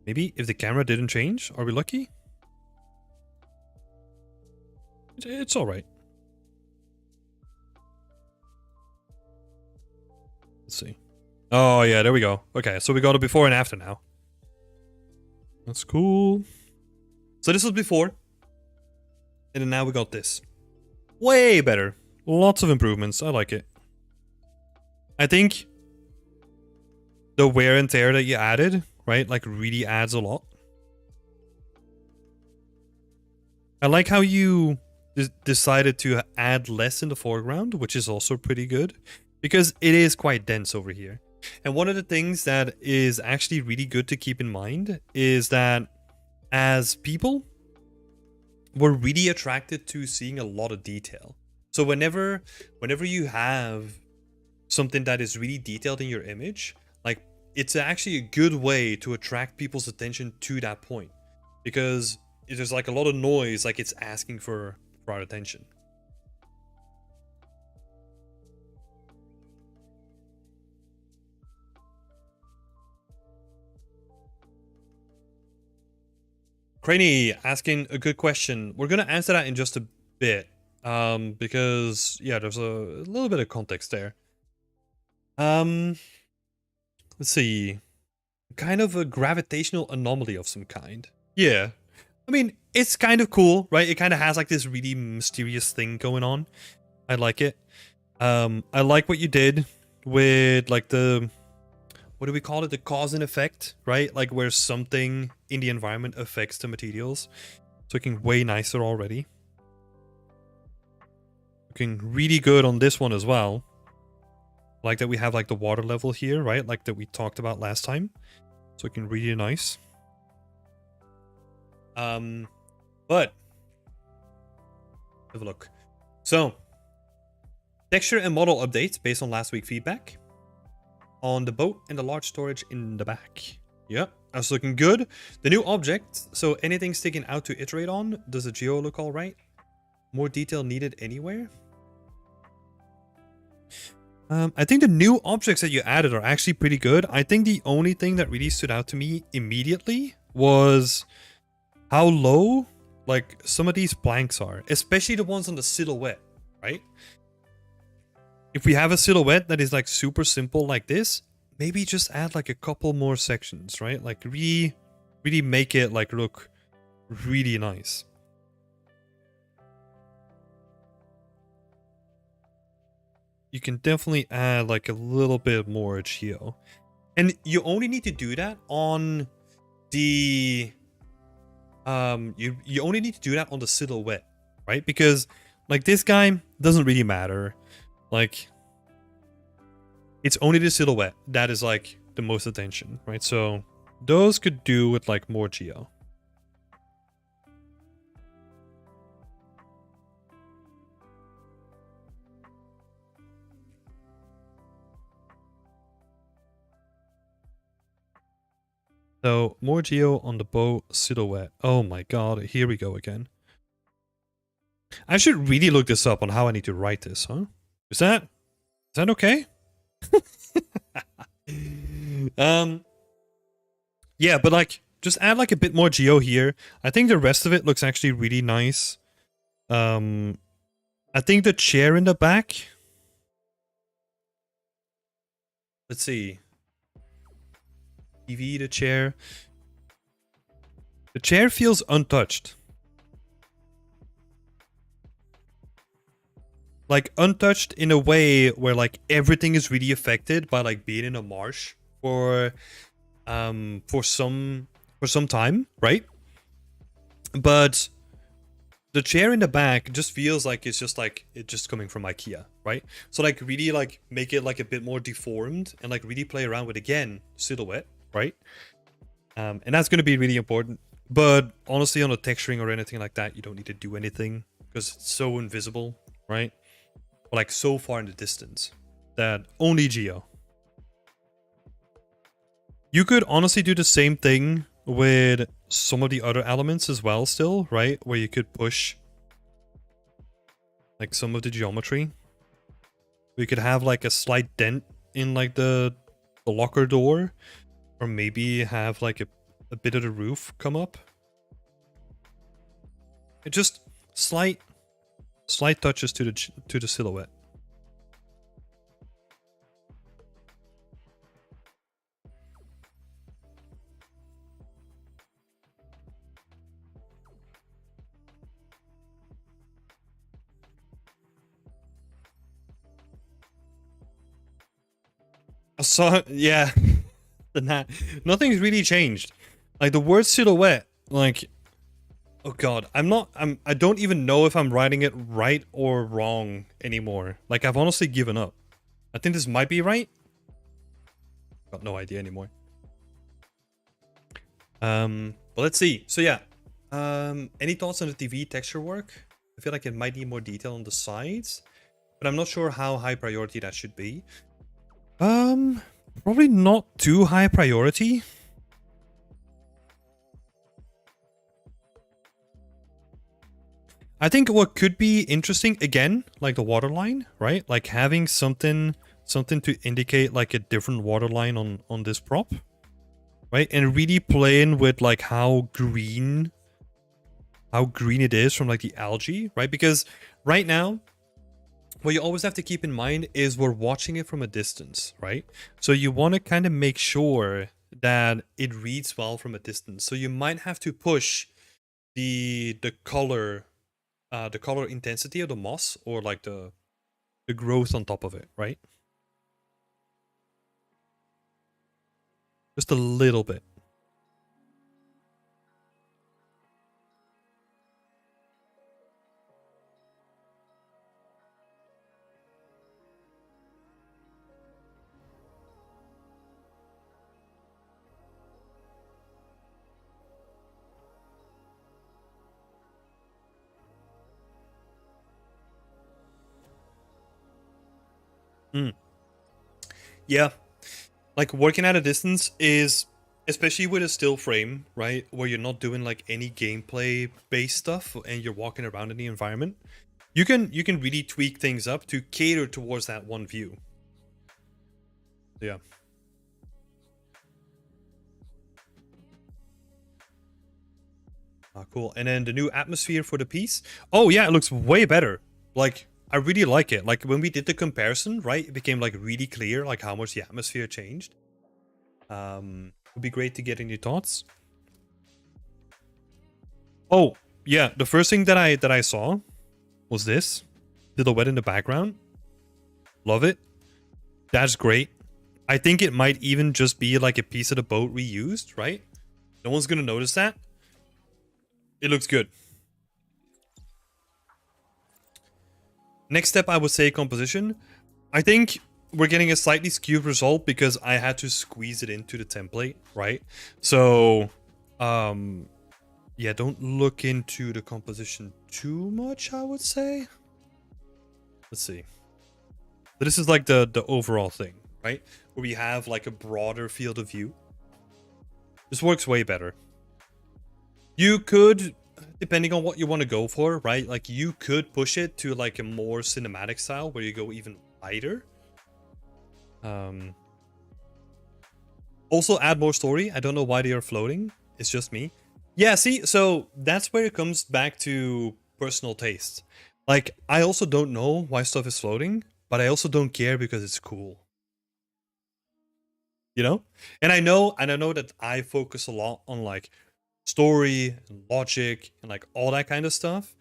Maybe if the camera didn't change, are we lucky? It's alright. Let's see. Oh, yeah, there we go. Okay, so we got a before and after now. That's cool. So this was before, and then now we got this. Way better. Lots of improvements. I like it. I think the wear and tear that you added, right, like really adds a lot. I like how you decided to add less in the foreground, which is also pretty good, because it is quite dense over here. And one of the things that is actually really good to keep in mind is that as people, we're really attracted to seeing a lot of detail. So whenever you have something that is really detailed in your image, like it's actually a good way to attract people's attention to that point, because there's like a lot of noise, like it's asking for our attention. Craney asking a good question. We're gonna answer that in just a bit, because yeah, there's a little bit of context there. Let's see, kind of a gravitational anomaly of some kind. Yeah, I mean, it's kind of cool, right? It kind of has like this really mysterious thing going on. I like it. I like what you did with like the, what do we call it? The cause and effect, right? Like where something in the environment affects the materials. It's looking way nicer already. Looking really good on this one as well. Like that we have like the water level here, right? Like that we talked about last time. It's looking really nice. But have a look. So texture and model updates based on last week's feedback on the boat and the large storage in the back. Yep, that's looking good. The new object, so anything sticking out to iterate on. Does the geo look all right? More detail needed anywhere? I think the new objects that you added are actually pretty good. I think the only thing that really stood out to me immediately was how low like some of these planks are, especially the ones on the silhouette, right? If we have a silhouette that is like super simple like this, maybe just add like a couple more sections, right? Like really make it like look really nice. You can definitely add like a little bit more geo. And you only need to do that on the you only need to do that on the silhouette, right? Because like this guy doesn't really matter. Like it's only the silhouette that is like the most attention, right? So those could do with like more geo. So more geo on the bow silhouette. Oh my god, here we go again. I should really look this up on how I need to write this, huh? Is that okay? Yeah, but like just add like a bit more geo here. I think the rest of it looks actually really nice. I think the chair in the back. Let's see. TV, the chair. The chair feels untouched. Like untouched in a way where like everything is really affected by like being in a marsh for some time, right? But the chair in the back just feels like it's just coming from IKEA, right? So like really like make it like a bit more deformed and like really play around with again silhouette, right? And that's going to be really important. But honestly, on the texturing or anything like that, you don't need to do anything because it's so invisible, right? Or like so far in the distance that only geo. You could honestly do the same thing with some of the other elements as well still, right? Where you could push like some of the geometry. We could have like a slight dent in like the locker door, or maybe have like a bit of the roof come up. It just slight touches to the silhouette. So yeah, nothing's really changed. Like the word silhouette, like, oh god, I don't even know if I'm writing it right or wrong anymore. Like I've honestly given up. I think this might be right. Got no idea anymore. But let's see. So yeah, any thoughts on the TV texture work? I feel like it might need more detail on the sides, but I'm not sure how high priority that should be. Probably not too high priority. I think what could be interesting, again, like the waterline, right? Like having something to indicate like a different waterline on this prop, right? And really playing with like how green it is from like the algae, right? Because right now, what you always have to keep in mind is we're watching it from a distance, right? So you want to kind of make sure that it reads well from a distance. So you might have to push the color intensity of the moss, or like the growth on top of it, right? Just a little bit. Mm. Yeah, like working at a distance is, especially with a still frame, right, where you're not doing like any gameplay based stuff and you're walking around in the environment, you can really tweak things up to cater towards that one view. Yeah. Cool. And then the new atmosphere for the piece. Oh yeah, it looks way better. Like I really like it. Like when we did the comparison, right, it became like really clear like how much the atmosphere changed. Would be great to get any thoughts. Oh yeah, the first thing that I saw was this silhouette in the background. Love it. That's great. I think it might even just be like a piece of the boat reused, right? No one's gonna notice that. It looks good. Next step, I would say composition. I think we're getting a slightly skewed result because I had to squeeze it into the template, right? So, yeah, don't look into the composition too much, I would say. Let's see. So this is like the overall thing, right? Where we have like a broader field of view. This works way better. You could, depending on what you want to go for, right? Like you could push it to like a more cinematic style where you go even wider. Also add more story. I don't know why they are floating. It's just me. Yeah, see, so that's where it comes back to personal taste. Like, I also don't know why stuff is floating, but I also don't care because it's cool. You know? And I know that I focus a lot on like story and logic and like all that kind of stuff.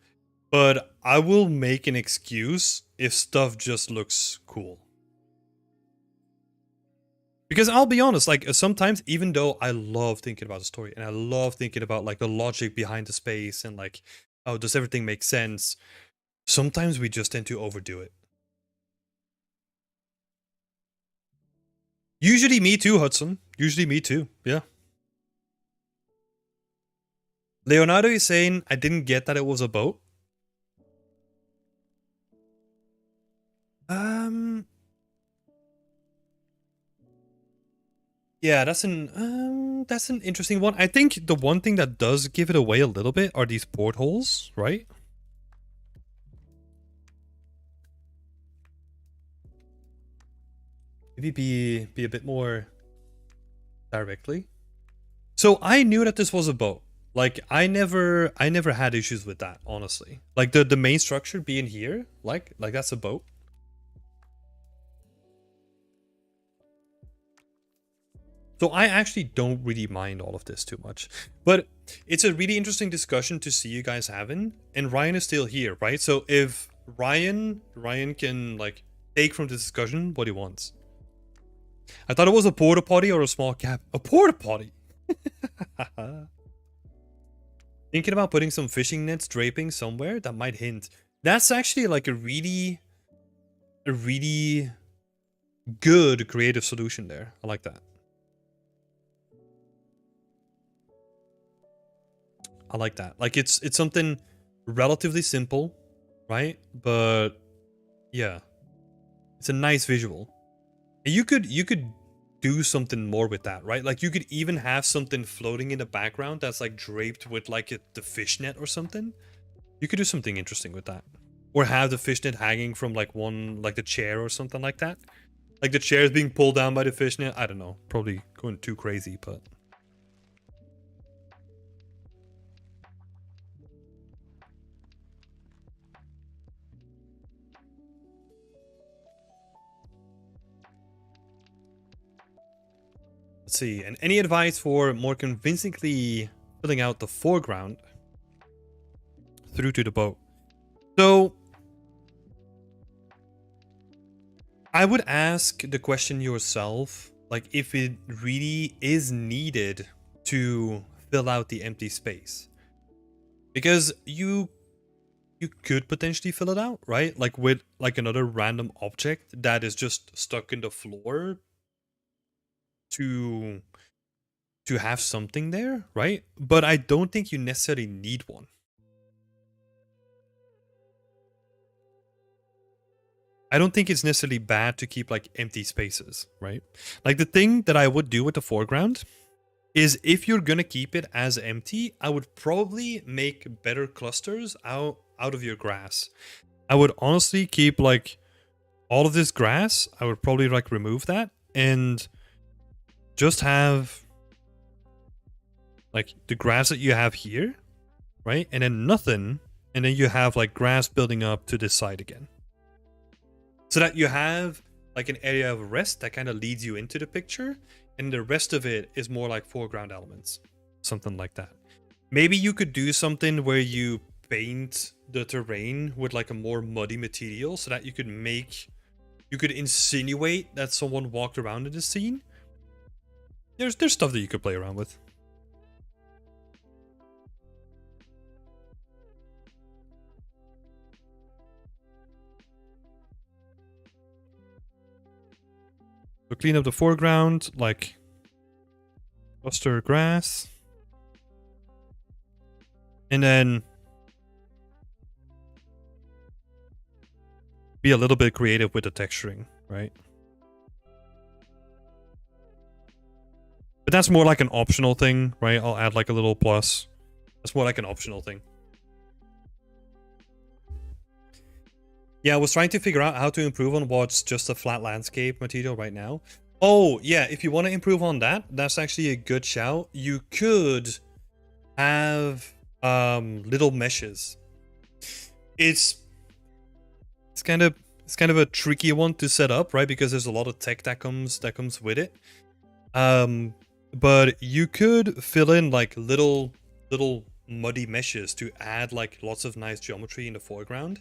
But I will make an excuse if stuff just looks cool. Because I'll be honest, like sometimes, even though I love thinking about the story and I love thinking about like the logic behind the space and like, oh, does everything make sense? Sometimes we just tend to overdo it. Usually me too, Hudson. Usually me too. Yeah. Leonardo is saying, I didn't get that it was a boat. Yeah, that's an interesting one. I think the one thing that does give it away a little bit are these portholes, right? Maybe be a bit more directly. So I knew that this was a boat. Like I never had issues with that, honestly. Like the main structure being here, like that's a boat. So I actually don't really mind all of this too much. But it's a really interesting discussion to see you guys having. And Ryan is still here, right? So if Ryan can like take from the discussion what he wants. I thought it was a porta potty or a small cap. A porta potty. Thinking about putting some fishing nets draping somewhere that might hint. That's actually like a really good creative solution there. I like that. I like that. Like it's something relatively simple, right? But yeah, it's a nice visual. And you could do something more with that, right? Like you could even have something floating in the background that's like draped with like the fishnet or something. You could do something interesting with that. Or have the fishnet hanging from like like the chair or something like that. Like the chair is being pulled down by the fishnet. I don't know. Probably going too crazy, but... Let's see. And any advice for more convincingly filling out the foreground through to the boat? So... I would ask the question yourself, like if it really is needed to fill out the empty space. Because you could potentially fill it out, right? Like with like another random object that is just stuck in the floor to have something there, right? But I don't think you necessarily need one. I don't think it's necessarily bad to keep like empty spaces, right? Like the thing that I would do with the foreground is if you're gonna keep it as empty, I would probably make better clusters out of your grass. I would honestly keep like all of this grass. I would probably like remove that and just have like the grass that you have here, right? And then nothing. And then you have like grass building up to this side again. So that you have like an area of rest that kind of leads you into the picture. And the rest of it is more like foreground elements. Something like that. Maybe you could do something where you paint the terrain with like a more muddy material so that you could insinuate that someone walked around in the scene. There's stuff that you could play around with. So clean up the foreground, like cluster grass. And then be a little bit creative with the texturing, right? But that's more like an optional thing, right? I'll add like a little plus. That's more like an optional thing. Yeah, I was trying to figure out how to improve on what's just a flat landscape material right now. Oh, yeah, if you want to improve on that, that's actually a good shout. You could have little meshes. It's kind of a tricky one to set up, right? Because there's a lot of tech that comes with it. But you could fill in like little muddy meshes to add like lots of nice geometry in the foreground.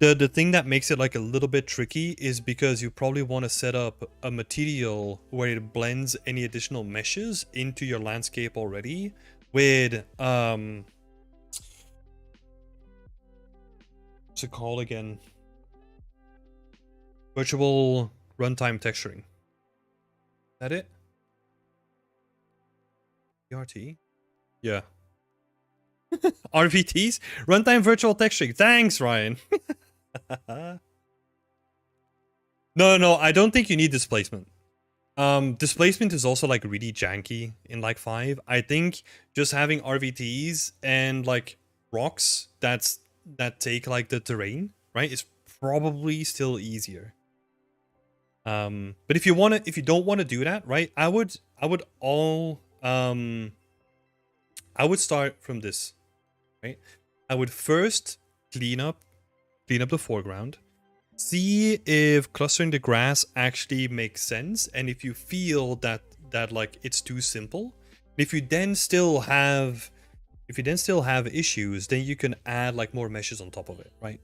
The thing that makes it like a little bit tricky is because you probably want to set up a material where it blends any additional meshes into your landscape already with what's it called again? Virtual runtime texturing. Is that it? RT? Yeah. RVTs? Runtime virtual texturing. Thanks, Ryan. No, I don't think you need displacement. Displacement is also like really janky in like 5. I think just having RVTs and like rocks that take like the terrain, right, is probably still easier. But if you don't want to do that, right, I would start from this, right? I would first clean up the foreground, see if clustering the grass actually makes sense, and if you feel that like it's too simple. If you then still have issues, then you can add like more meshes on top of it, right?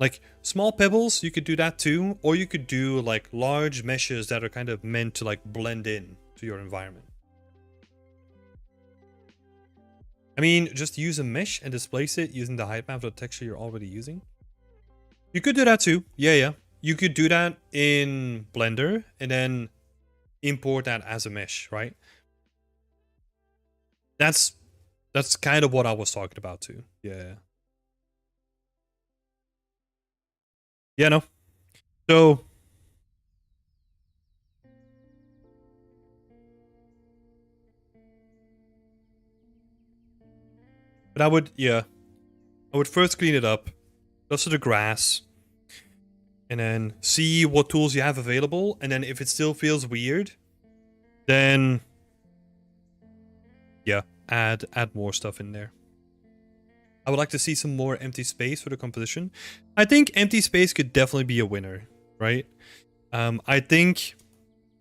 Like small pebbles, you could do that too, or you could do like large meshes that are kind of meant to like blend in to your environment. I mean, just use a mesh and displace it using the height map of the texture you're already using. You could do that too. Yeah. You could do that in Blender and then import that as a mesh, right? That's kind of what I was talking about too. Yeah. Yeah, no. So but I would first clean it up, dust of the grass, and then see what tools you have available, and then if it still feels weird, then yeah, add more stuff in there. I would like to see some more empty space for the composition. I think empty space could definitely be a winner, right? I think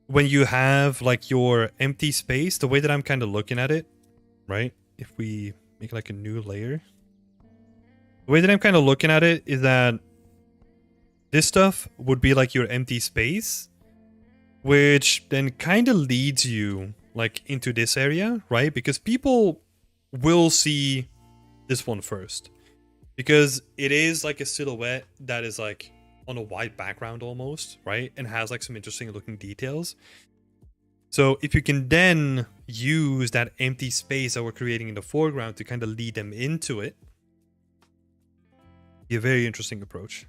when you have like your empty space, the way that I'm kind of looking at it, right? If we make like a new layer, the way that I'm kind of looking at it is that this stuff would be like your empty space, which then kind of leads you like into this area, right? Because people will see this one first, because it is like a silhouette that is like on a white background almost, right? And has like some interesting looking details. So if you can then use that empty space that we're creating in the foreground to kind of lead them into it, be a very interesting approach.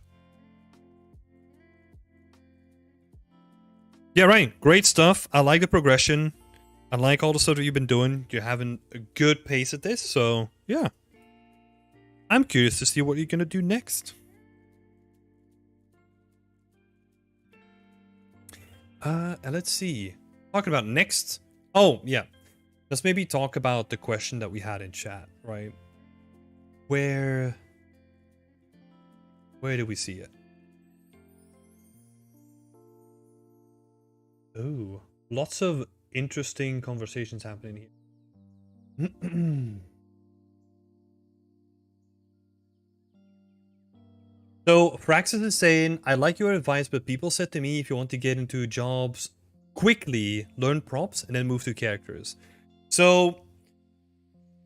Yeah, right. Great stuff. I like the progression. I like all the stuff that you've been doing. You're having a good pace at this. So yeah, I'm curious to see what you're going to do next. And let's see. Talking about next. Oh, yeah. Let's maybe talk about the question that we had in chat, right? Where do we see it? Oh, lots of interesting conversations happening here. So Fraxis is saying, I like your advice, but people said to me, if you want to get into jobs quickly, learn props and then move to characters. So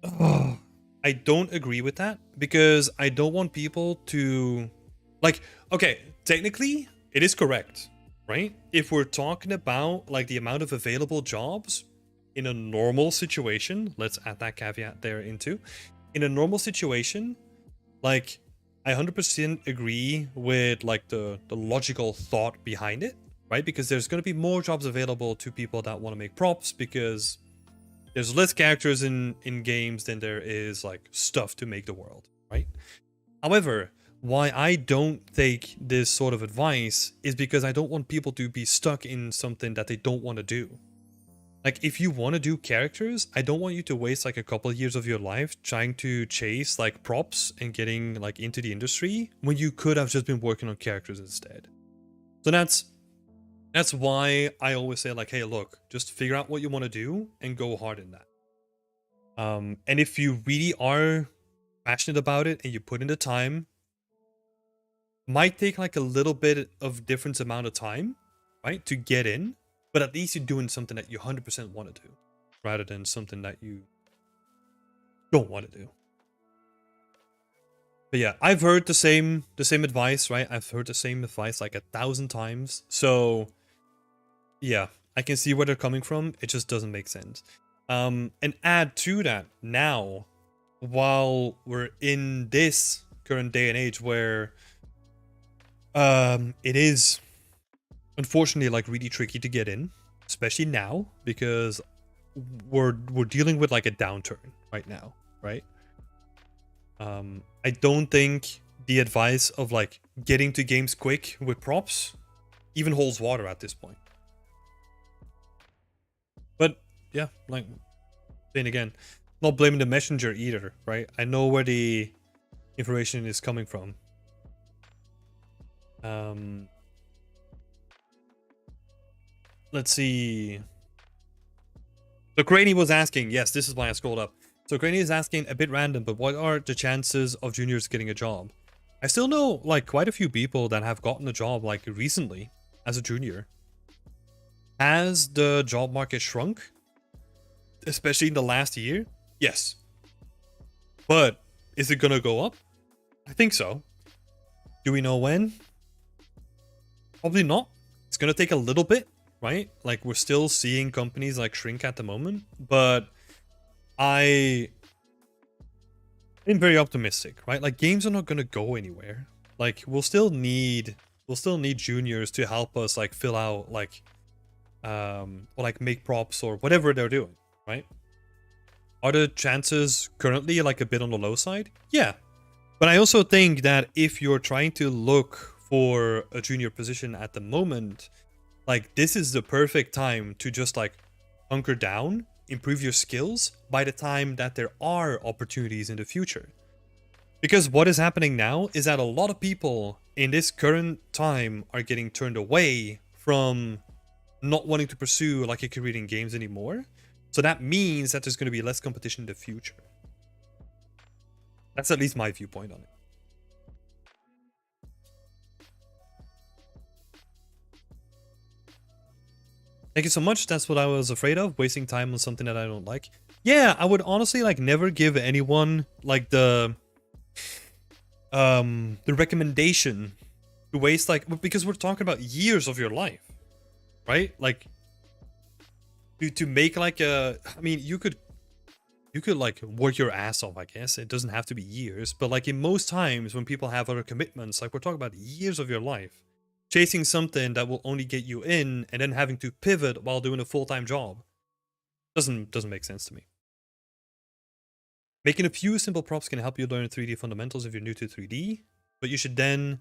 I don't agree with that, because I don't want people to like, okay, technically it is correct, right? If we're talking about like the amount of available jobs in a normal situation, let's add that caveat there into, in a normal situation, like I 100% agree with like the logical thought behind it, right? Because there's going to be more jobs available to people that want to make props, because there's less characters in games than there is like stuff to make the world, right? However, why I don't take this sort of advice is because I don't want people to be stuck in something that they don't want to do. Like, if you want to do characters, I don't want you to waste like a couple of years of your life trying to chase like props and getting like into the industry when you could have just been working on characters instead. So that's why I always say like, hey, look, just figure out what you want to do and go hard in that. And if you really are passionate about it and you put in the time, might take like a little bit of different amount of time, right, to get in, but at least you're doing something that you 100% want to do, rather than something that you don't want to do. But yeah, I've heard the same advice, right? I've heard the same advice like 1,000 times. So yeah, I can see where they're coming from. It just doesn't make sense. And add to that, now, while we're in this current day and age where it is unfortunately like really tricky to get in, especially now, because we're dealing with like a downturn right now, right? I don't think the advice of like getting to games quick with props even holds water at this point. But yeah, like saying again, not blaming the messenger either, right? I know where the information is coming from. Let's see. So Craney was asking, yes, this is why I scrolled up. So Craney is asking, a bit random, but what are the chances of juniors getting a job? I still know like quite a few people that have gotten a job like recently as a junior. Has the job market shrunk? Especially in the last year? Yes. But is it gonna go up? I think so. Do we know when? Probably not. It's gonna take a little bit, right? Like we're still seeing companies like shrink at the moment, but I'm very optimistic, right? Like games are not gonna go anywhere. Like we'll still need juniors to help us like fill out like or like make props or whatever they're doing, right? Are the chances currently like a bit on the low side? Yeah. But I also think that if you're trying to look for a junior position at the moment, like this is the perfect time to just like hunker down, improve your skills by the time that there are opportunities in the future. Because what is happening now is that a lot of people in this current time are getting turned away from not wanting to pursue like a career in games anymore. So that means that there's going to be less competition in the future. That's at least my viewpoint on it. Thank you so much. That's what I was afraid of, wasting time on something that I don't like. Yeah, I would honestly like never give anyone like the recommendation to waste like, because we're talking about years of your life, right? Like to make like a, I mean, you could like work your ass off, I guess. It doesn't have to be years, but like in most times when people have other commitments, like we're talking about years of your life, chasing something that will only get you in and then having to pivot while doing a full-time job doesn't make sense to me. Making a few simple props can help you learn 3D fundamentals if you're new to 3D, but you should then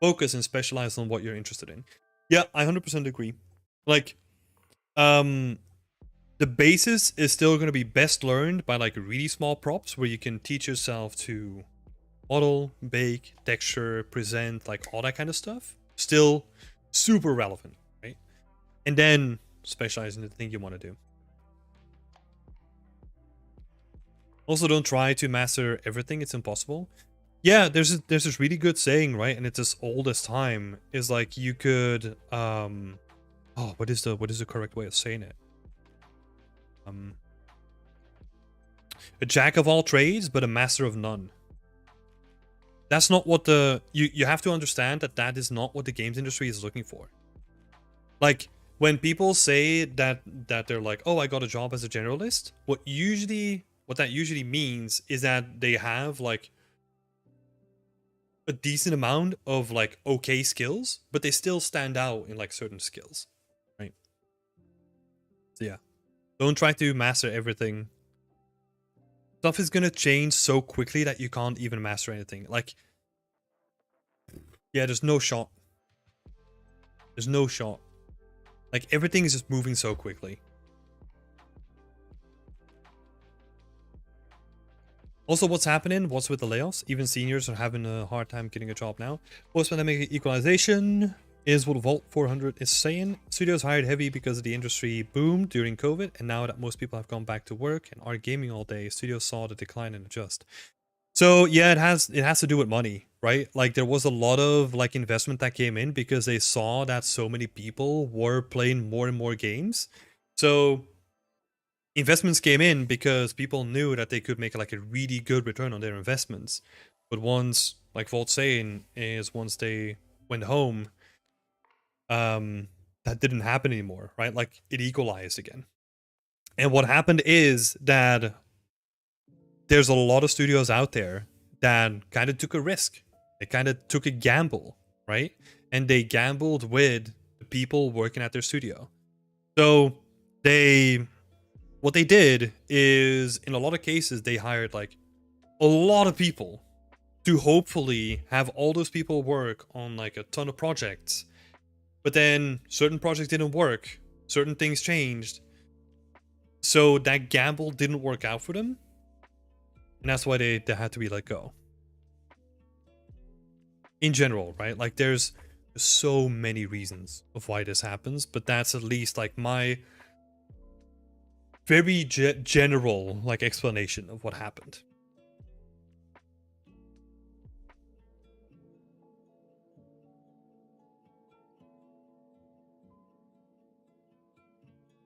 focus and specialize on what you're interested in. Yeah, I 100% agree. Like, the basis is still going to be best learned by like really small props where you can teach yourself to model, bake, texture, present, like all that kind of stuff. Still super relevant, right? And then specialize in the thing you want to do. Also, don't try to master everything. It's impossible. Yeah, there's this really good saying, right? And it's as old as time. Is like you could oh, what is the correct way of saying it? A jack of all trades, but a master of none. That's not what you have to understand that is not what the games industry is looking for. Like when people say that they're like, oh, I got a job as a generalist, what that usually means is that they have like a decent amount of like okay skills, but they still stand out in like certain skills, right? So yeah, don't try to master everything. Stuff is gonna change so quickly that you can't even master anything. Like, yeah, there's no shot. There's no shot. Like, everything is just moving so quickly. Also, what's happening? What's with the layoffs? Even seniors are having a hard time getting a job now. Post-pandemic equalization is what Vault 400 is saying. Studios hired heavy because the industry boomed during COVID, and now that most people have gone back to work and are gaming all day, studios saw the decline and adjust. So yeah, it has to do with money, right? Like there was a lot of like investment that came in because they saw that so many people were playing more and more games. So investments came in because people knew that they could make like a really good return on their investments. But once, like Vault's saying, is once they went home, that didn't happen anymore, right? Like it equalized again. And what happened is that there's a lot of studios out there that kind of took a risk. They kind of took a gamble, right? And they gambled with the people working at their studio. So what they did is, in a lot of cases, they hired like a lot of people to hopefully have all those people work on like a ton of projects. But then certain projects didn't work. Certain things changed. So that gamble didn't work out for them. And that's why they had to be let go. In general, right? Like there's so many reasons of why this happens, but that's at least like my very general like explanation of what happened.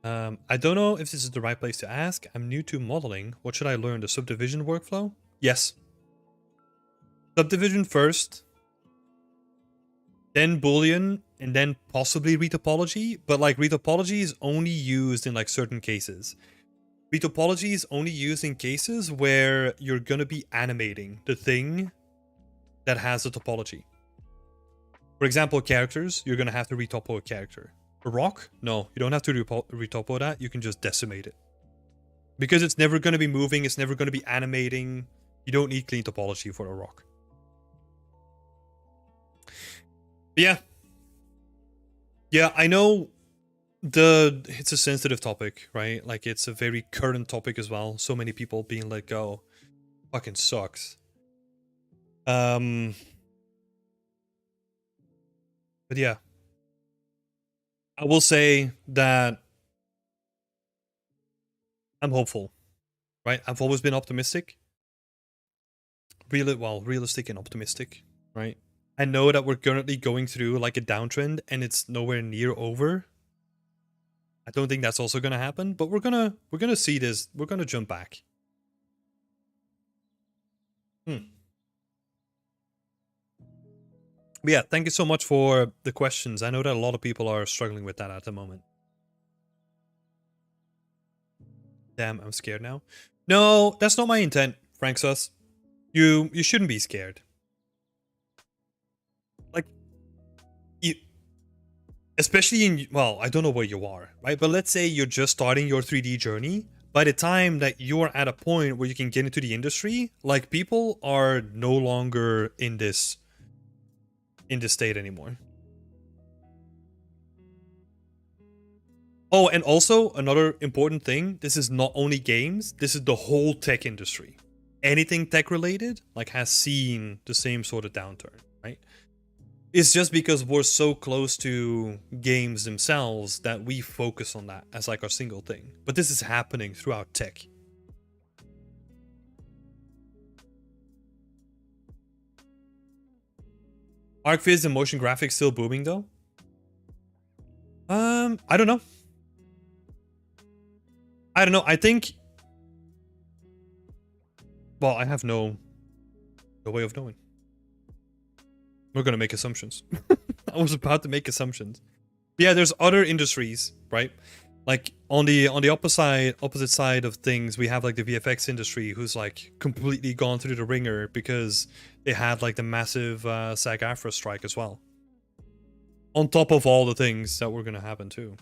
I don't know if this is the right place to ask. I'm new to modeling. What should I learn? The subdivision workflow? Yes. Subdivision first, then Boolean, and then possibly retopology. But like retopology is only used in like certain cases. Retopology is only used in cases where you're gonna be animating the thing that has a topology. For example, characters, you're gonna have to retopo a character. A rock? No, you don't have to retopo that, you can just decimate it. Because it's never gonna be moving, it's never gonna be animating, you don't need clean topology for a rock. But yeah. Yeah, I know it's a sensitive topic, right? Like it's a very current topic as well. So many people being let go. Fucking sucks. But yeah. I will say that I'm hopeful, right? I've always been optimistic. Realistic and optimistic, right? I know that we're currently going through like a downtrend and it's nowhere near over. I don't think that's also gonna happen, but we're gonna see this. We're gonna jump back. But yeah, thank you so much for the questions. I know that a lot of people are struggling with that at the moment. Damn, I'm scared now. No, that's not my intent, Frank Sus. You shouldn't be scared. Like, especially in, well, I don't know where you are, right? But let's say you're just starting your 3D journey. By the time that you're at a point where you can get into the industry, like people are no longer in this state anymore. Oh, and also another important thing, this is not only games, this is the whole tech industry. Anything tech related, like, has seen the same sort of downturn, right? It's just because we're so close to games themselves that we focus on that as like our single thing. But this is happening throughout tech. ArcViz and motion graphics still booming though? I don't know. I think, well, I have no way of knowing. We're gonna make assumptions. I was about to make assumptions. Yeah, there's other industries, right? Like on the opposite side of things, we have like the VFX industry, who's like completely gone through the ringer because they had like the massive SAG-AFTRA strike as well. On top of all the things that were gonna happen too.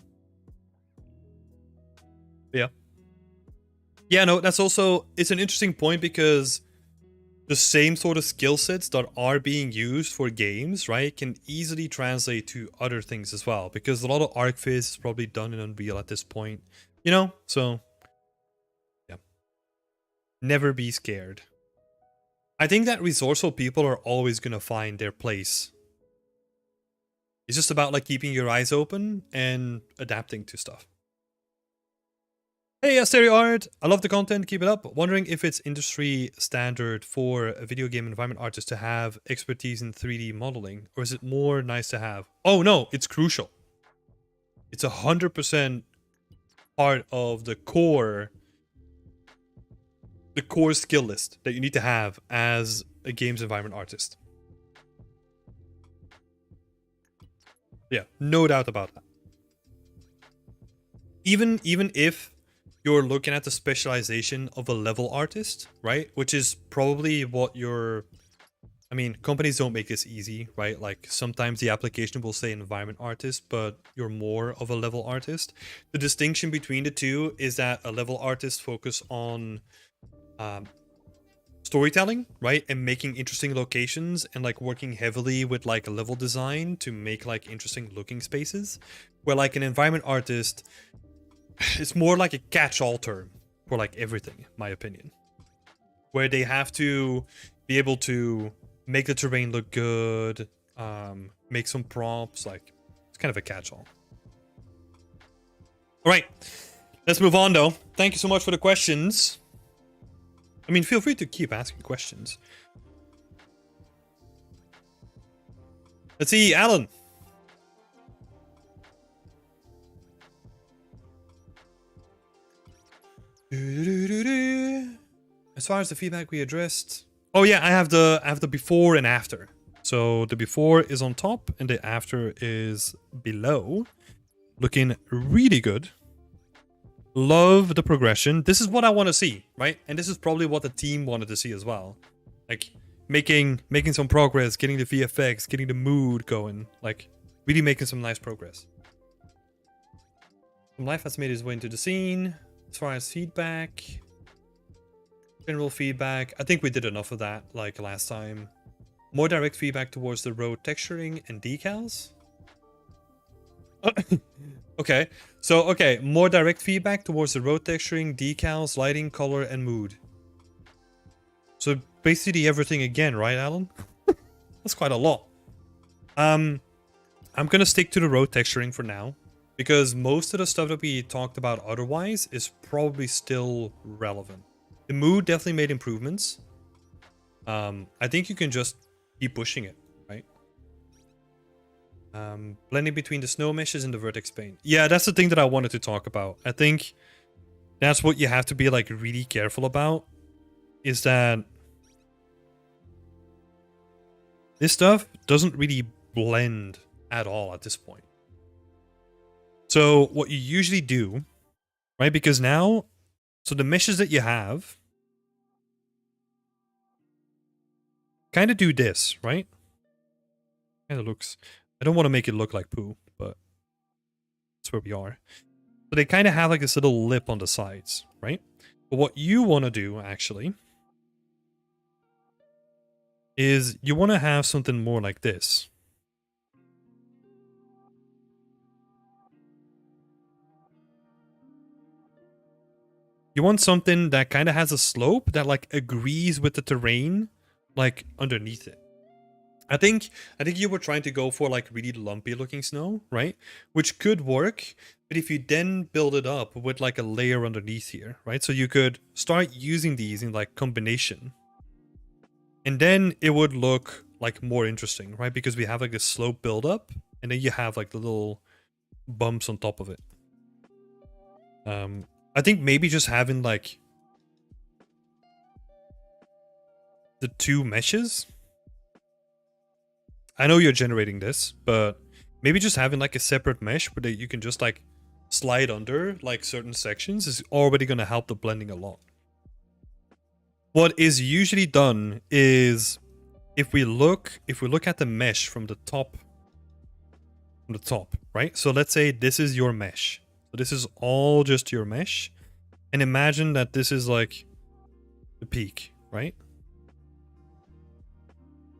Yeah. Yeah, no, that's also, it's an interesting point because the same sort of skill sets that are being used for games, right, can easily translate to other things as well. Because a lot of ArcViz is probably done in Unreal at this point, you know? So, yeah. Never be scared. I think that resourceful people are always going to find their place. It's just about like keeping your eyes open and adapting to stuff. Hey, Stereo Art, I love the content, keep it up. Wondering if it's industry standard for a video game environment artist to have expertise in 3D modeling, or is it more nice to have? Oh no, it's crucial. It's 100% part of the core skill list that you need to have as a games environment artist. Yeah, no doubt about that. Even if you're looking at the specialization of a level artist, right? Which is probably what you're... I mean, companies don't make this easy, right? Like, sometimes the application will say environment artist, but you're more of a level artist. The distinction between the two is that a level artist focus on storytelling, right? And making interesting locations and, like, working heavily with, like, a level design to make, like, interesting looking spaces. Where, like, an environment artist... it's more like a catch-all term for like everything, in my opinion. Where they have to be able to make the terrain look good, make some prompts, like it's kind of a catch-all. Alright, let's move on though. Thank you so much for the questions. I mean, feel free to keep asking questions. Let's see, Alan. As far as the feedback we addressed, oh yeah, I have the before and after. So the before is on top and the after is below. Looking really good. Love the progression. This is what I want to see, right? And this is probably what the team wanted to see as well. Like making some progress, getting the VFX, getting the mood going, like really making some nice progress. Some life has made its way into the scene. As far as feedback, general feedback, I think we did enough of that like last time. More direct feedback towards the road texturing and decals. Okay, so more direct feedback towards the road texturing, decals, lighting, color, and mood. So basically everything again, right, Alan? That's quite a lot. I'm gonna stick to the road texturing for now, because most of the stuff that we talked about otherwise is probably still relevant. The mood definitely made improvements. I think you can just keep pushing it, right? Blending between the snow meshes and the vertex paint. Yeah, that's the thing that I wanted to talk about. I think that's what you have to be like really careful about, is that this stuff doesn't really blend at all at this point. So what you usually do, right? Because now, so the meshes that you have kind of do this, right? Kind of looks, I don't want to make it look like poo, but that's where we are. So they kind of have like this little lip on the sides, right? But what you want to do actually is you want to have something more like this. You want something that kind of has a slope that like agrees with the terrain like underneath it. I think you were trying to go for like really lumpy looking snow, right? Which could work, but if you then build it up with like a layer underneath here, right? So you could start using these in like combination. And then it would look like more interesting, right? Because we have like this slope build up and then you have like the little bumps on top of it. I think maybe just having like the two meshes. I know you're generating this, but maybe just having like a separate mesh where you can just like slide under like certain sections is already going to help the blending a lot. What is usually done is if we look at the mesh from the top, right? So let's say this is your mesh. So this is all just your mesh. And imagine that this is like the peak, right?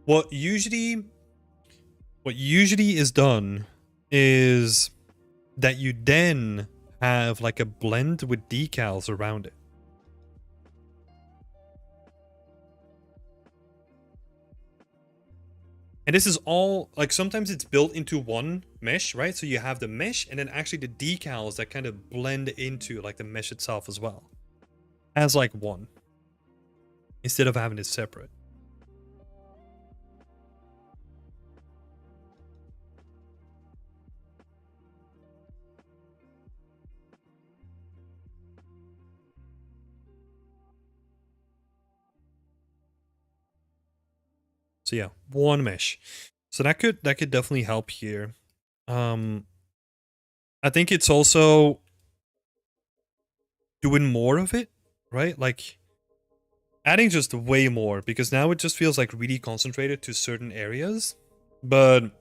What usually is done is that you then have like a blend with decals around it. And this is all, like sometimes it's built into one mesh, right? So you have the mesh and then actually the decals that kind of blend into like the mesh itself as well. As like one. Instead of having it separate. So yeah, one mesh. So that could definitely help here. I think it's also doing more of it, right? Like adding just way more, because now it just feels like really concentrated to certain areas. But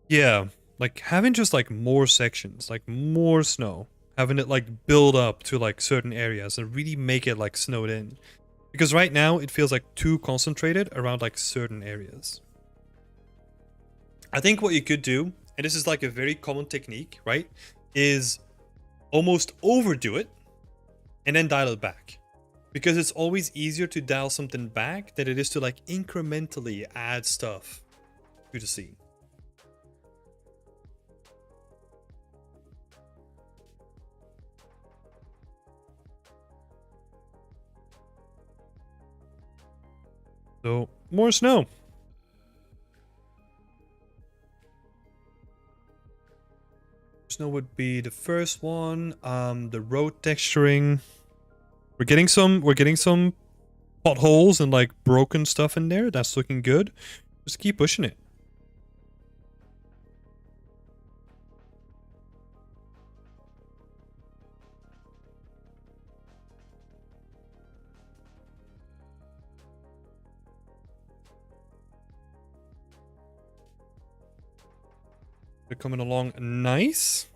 yeah, like having just like more sections, like more snow, having it like build up to like certain areas and really make it like snowed in. Because right now it feels like too concentrated around like certain areas. I think what you could do, and this is like a very common technique, right, is almost overdo it and then dial it back. Because it's always easier to dial something back than it is to like incrementally add stuff to the scene. So, more snow. Snow would be the first one. The road texturing. We're getting some potholes and like broken stuff in there. That's looking good. Just keep pushing it. They're coming along nice.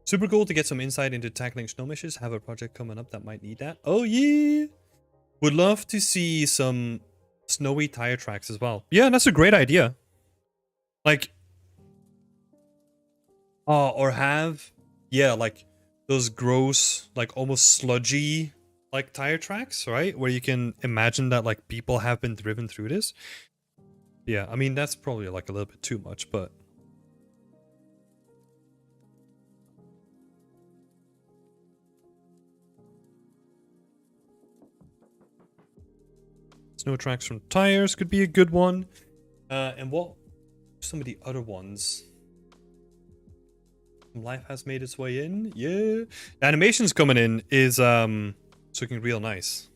Super cool to get some insight into tackling snow missions. Have a project coming up that might need that. Oh yeah. Would love to see some snowy tire tracks as well. Yeah, that's a great idea. Like, or have, yeah, like those gross, like almost sludgy, like tire tracks, right? Where you can imagine that like people have been driven through this. Yeah, I mean, that's probably like a little bit too much, but. Snow tracks from tires could be a good one. And what some of the other ones? Life has made its way in. Yeah. The animations coming in is looking real nice.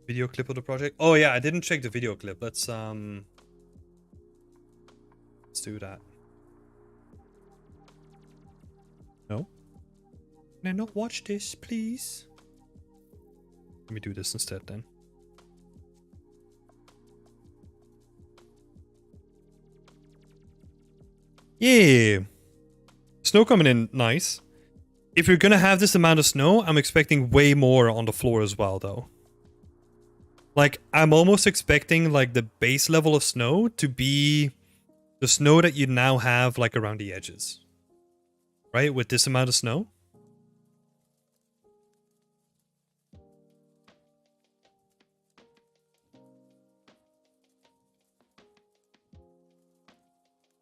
Video clip of the project. Oh yeah, I didn't check the video clip. Let's do that. No? Can I not watch this, please? Let me do this instead then. Yeah. Snow coming in nice. If you're gonna have this amount of snow, I'm expecting way more on the floor as well though. Like, I'm almost expecting like the base level of snow to be the snow that you now have like around the edges. Right? With this amount of snow.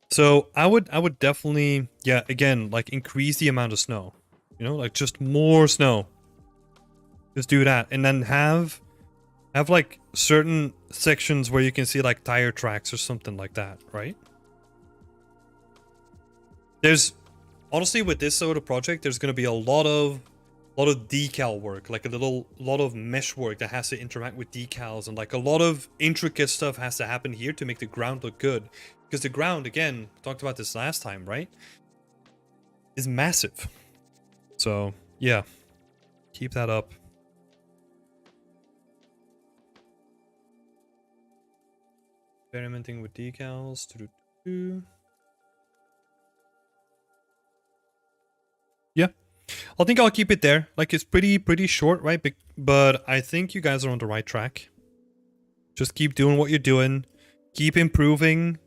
So I would definitely, yeah, again, like increase the amount of snow. You know, like just more snow. Just do that. And then have like certain sections where you can see like tire tracks or something like that, right? There's honestly with this sort of project, there's gonna be a lot of decal work, like a lot of mesh work that has to interact with decals, and like a lot of intricate stuff has to happen here to make the ground look good. Because the ground, again, talked about this last time, right? Is massive. So, yeah. Keep that up. Experimenting with decals. Yeah. I think I'll keep it there. Like, it's pretty short, right? But I think you guys are on the right track. Just keep doing what you're doing. Keep improving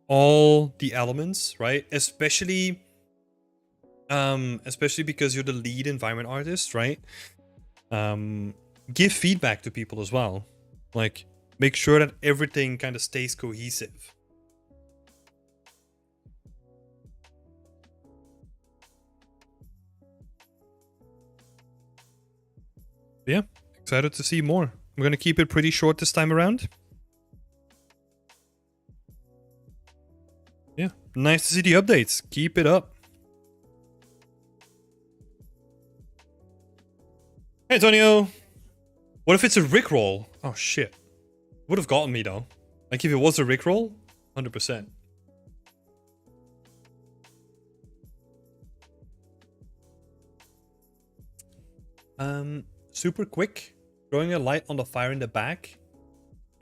all the elements, right? Especially because you're the lead environment artist, right? Give feedback to people as well. Like, make sure that everything kind of stays cohesive. Yeah, excited to see more. I'm going to keep it pretty short this time around. Yeah, nice to see the updates. Keep it up. Hey, Antonio. What if it's a Rickroll? Oh, shit. Would have gotten me, though. Like, if it was a Rickroll, 100%. Super quick. Throwing a light on the fire in the back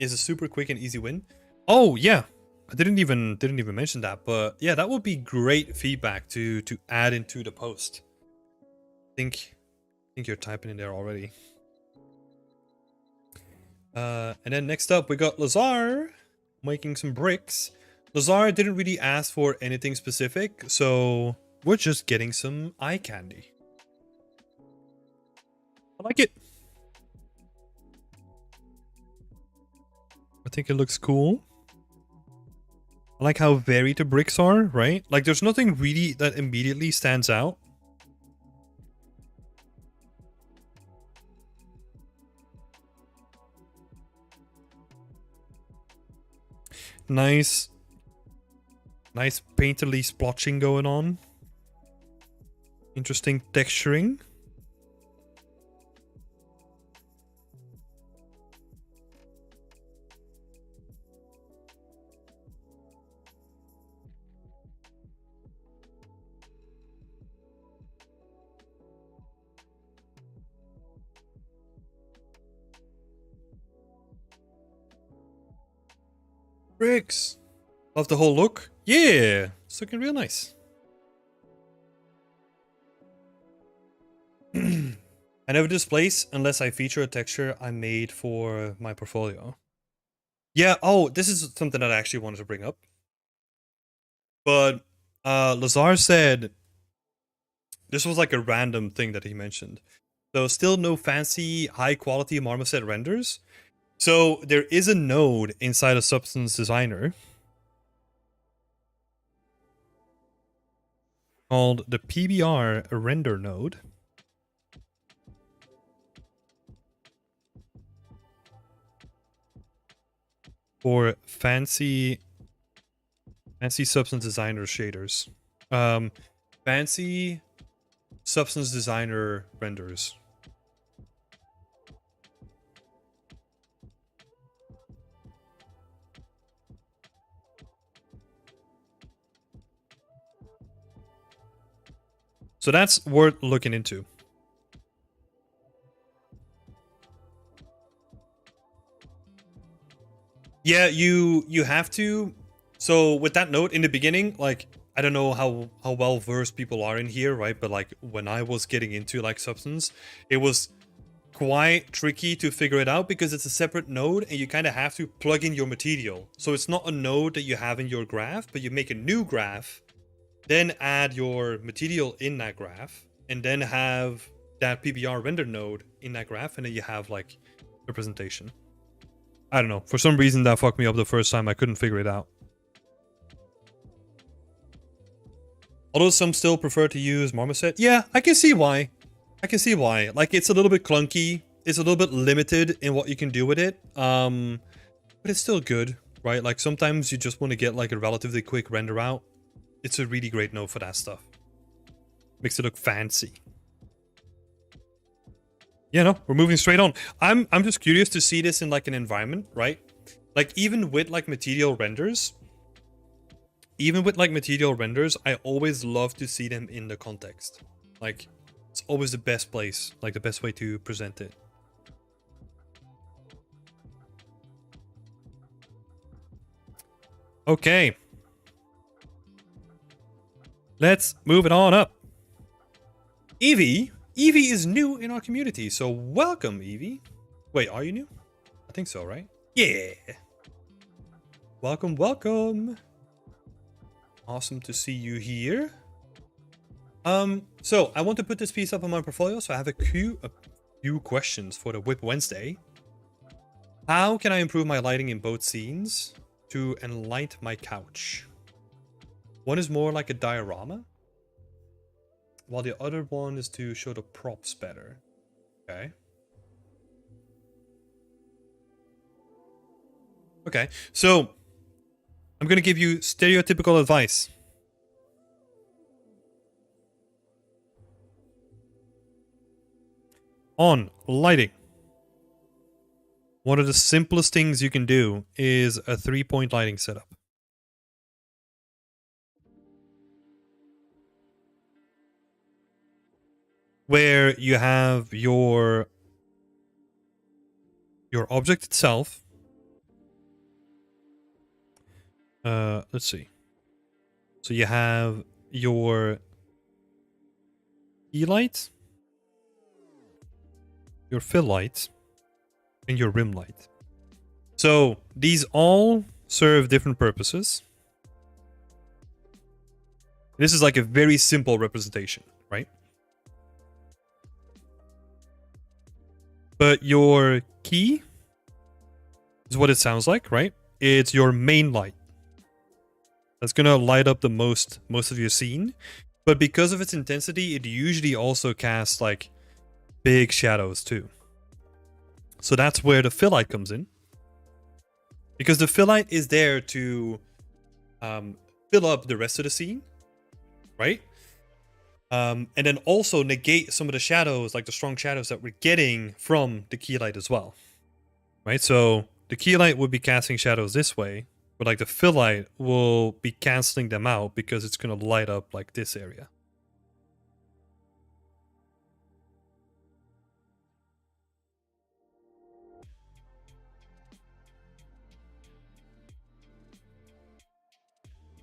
is a super quick and easy win. Oh, yeah. I didn't even mention that, but yeah, that would be great feedback to add into the post. I think you're typing in there already. And then next up we got Lazar making some bricks. Lazar didn't really ask for anything specific, so we're just getting some eye candy. I like it. I think it looks cool. I like how varied the bricks are, right? Like, there's nothing really that immediately stands out. Nice Nice painterly splotching going on. Interesting texturing. Bricks. Love the whole look. Yeah, it's looking real nice. I never displace unless I feature a texture I made for my portfolio. Yeah, oh, this is something that I actually wanted to bring up. But Lazar said this was like a random thing that he mentioned. So still no fancy high quality marmoset renders. So there is a node inside of Substance Designer called the PBR render node. For fancy Substance Designer shaders. Fancy Substance Designer renders. So that's worth looking into. Yeah, you have to. So with that note in the beginning, like I don't know how well versed people are in here, right? But like when I was getting into like Substance, it was quite tricky to figure it out because it's a separate node and you kind of have to plug in your material. So it's not a node that you have in your graph, but you make a new graph, then add your material in that graph, and then have that PBR render node in that graph, and then you have like representation. I don't know. For some reason that fucked me up the first time. I couldn't figure it out. Although some still prefer to use Marmoset. Yeah, I can see why. I can see why. Like, it's a little bit clunky. It's a little bit limited in what you can do with it. But it's still good, right? Like, sometimes you just want to get, like, a relatively quick render out. It's a really great node for that stuff. Makes it look fancy. Yeah, no, we're moving straight on. I'm just curious to see this in, like, an environment, right? Like, even with, like, material renders... I always love to see them in the context. Like, it's always the best place, like the best way to present it. Okay. Let's move it on up. Evie is new in our community, so welcome, Evie. Wait, are you new? I think so, right? Yeah. Welcome, welcome. Awesome to see you here. So I want to put this piece up on my portfolio, so I have a few questions for the Whip Wednesday. How can I improve my lighting in both scenes to enlight my couch? One is more like a diorama, while the other one is to show the props better. Okay. Okay, so I'm gonna give you stereotypical advice. On lighting. One of the simplest things you can do is a 3-point lighting setup. Where you have your object itself. Let's see. So you have your key light, your fill light, and your rim light. So these all serve different purposes. This is like a very simple representation, right? But your key is what it sounds like, right? It's your main light. That's gonna light up the most of your scene. But because of its intensity, it usually also casts like big shadows too. So that's where the fill light comes in. Because the fill light is there to fill up the rest of the scene, right? And then also negate some of the shadows, like the strong shadows that we're getting from the key light as well, right? So the key light would be casting shadows this way, but like the fill light will be canceling them out because it's going to light up like this area.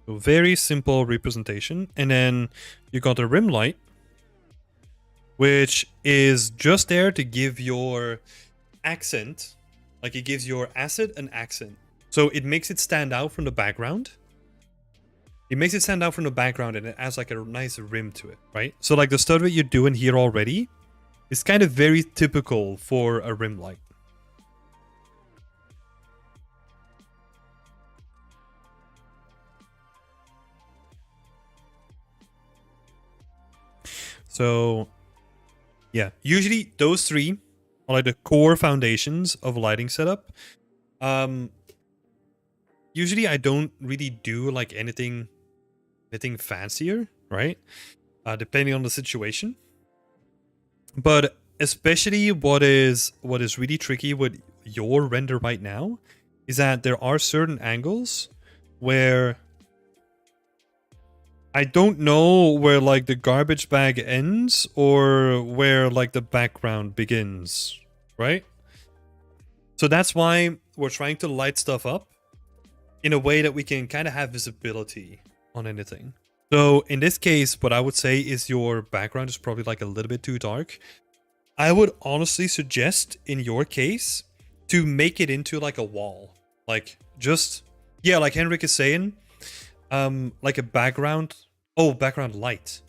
So very simple representation. And then you got the rim light, which is just there to give your accent, like it gives your asset an accent. So it makes it stand out from the background. It makes it stand out from the background and it adds like a nice rim to it, right? So like the stuff that you're doing here already is kind of very typical for a rim light. So yeah, usually those three are like the core foundations of a lighting setup. Usually I don't really do like anything fancier, right? Depending on the situation. But especially what is really tricky with your render right now is that there are certain angles where I don't know where like the garbage bag ends or where like the background begins, right? So that's why we're trying to light stuff up in a way that we can kind of have visibility on anything. So in this case, what I would say is your background is probably like a little bit too dark. I would honestly suggest in your case to make it into like a wall. Like just, yeah, like Henrik is saying, like a background light.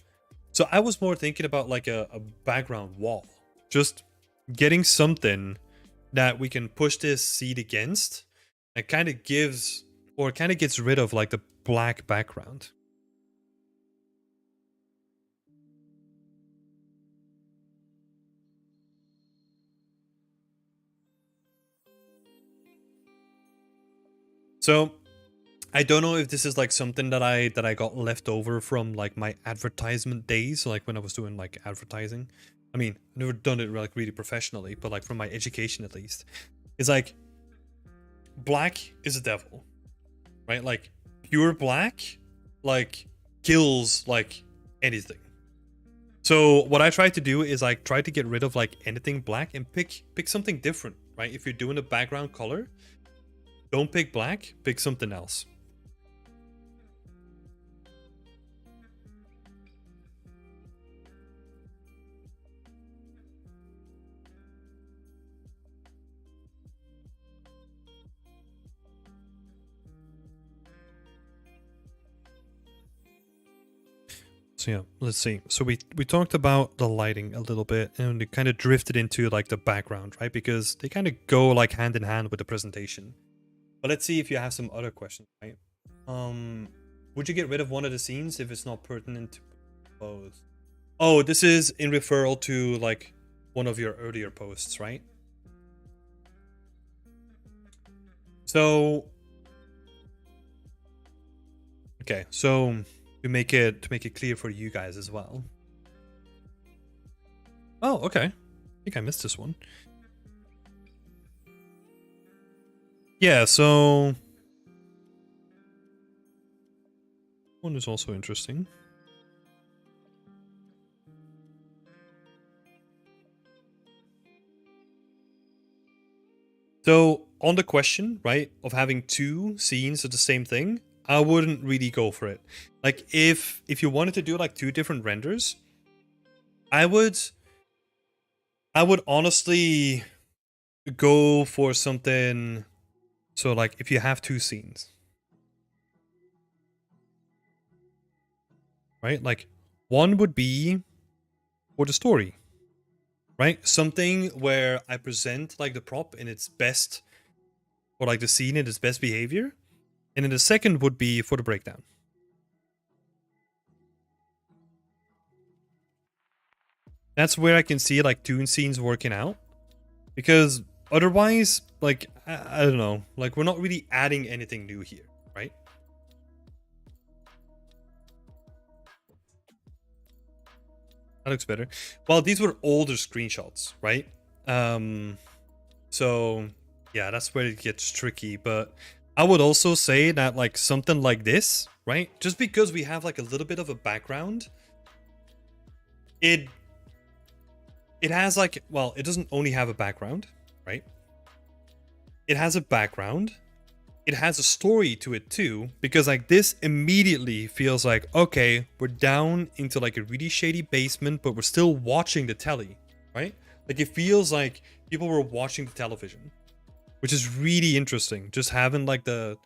So I was more thinking about like a background wall. Just getting something that we can push this seed against and kind of gives, or kind of gets rid of like the black background. So I don't know if this is like something that I got left over from like my advertisement days, like when I was doing like advertising. I mean, I've never done it like really professionally, but like from my education at least. It's like black is a devil, right? Like pure black like kills like anything. So what I try to do is like try to get rid of like anything black and pick something different, right? If you're doing a background color, don't pick black, pick something else. So yeah, let's see. So we talked about the lighting a little bit and it kind of drifted into like the background, right? Because they kind of go like hand in hand with the presentation. But let's see if you have some other questions, right? Would you get rid of one of the scenes if it's not pertinent to both? Oh, this is in referral to like one of your earlier posts, right? So okay, so to make it clear for you guys as well. Oh, okay. I think I missed this one. Yeah, so one is also interesting. So on the question, right, of having two scenes of the same thing, I wouldn't really go for it. Like if you wanted to do like two different renders, I would honestly go for something. So like if you have two scenes, right? Like one would be for the story, right? Something where I present like the prop in its best, or like the scene in its best behavior. And then the second would be for the breakdown. That's where I can see like two scenes working out. Because otherwise, like, I don't know, like we're not really adding anything new here, right? That looks better. Well, these were older screenshots, right? So yeah, that's where it gets tricky. But I would also say that like something like this, right? Just because we have like a little bit of a background, it has like, well, it doesn't only have a background, right? It has a background. It has a story to it too, because like this immediately feels like, okay, we're down into like a really shady basement, but we're still watching the telly, right? Like it feels like people were watching the television, which is really interesting. Just having like the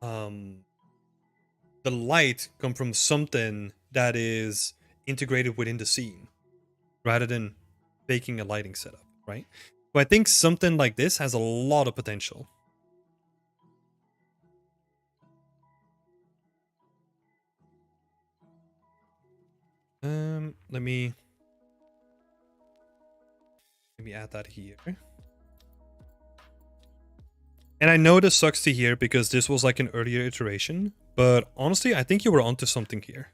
um the light come from something that is integrated within the scene rather than faking a lighting setup, right? So I think something like this has a lot of potential. Let me add that here. And I know this sucks to hear because this was like an earlier iteration, but honestly, I think you were onto something here.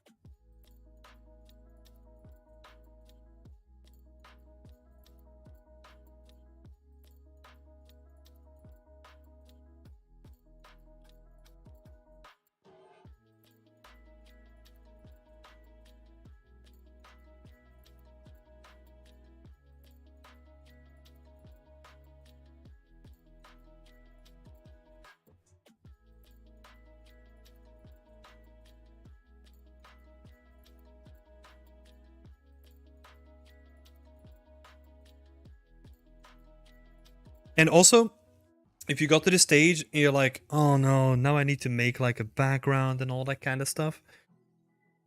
And also, if you got to this stage and you're like, oh no, now I need to make like a background and all that kind of stuff,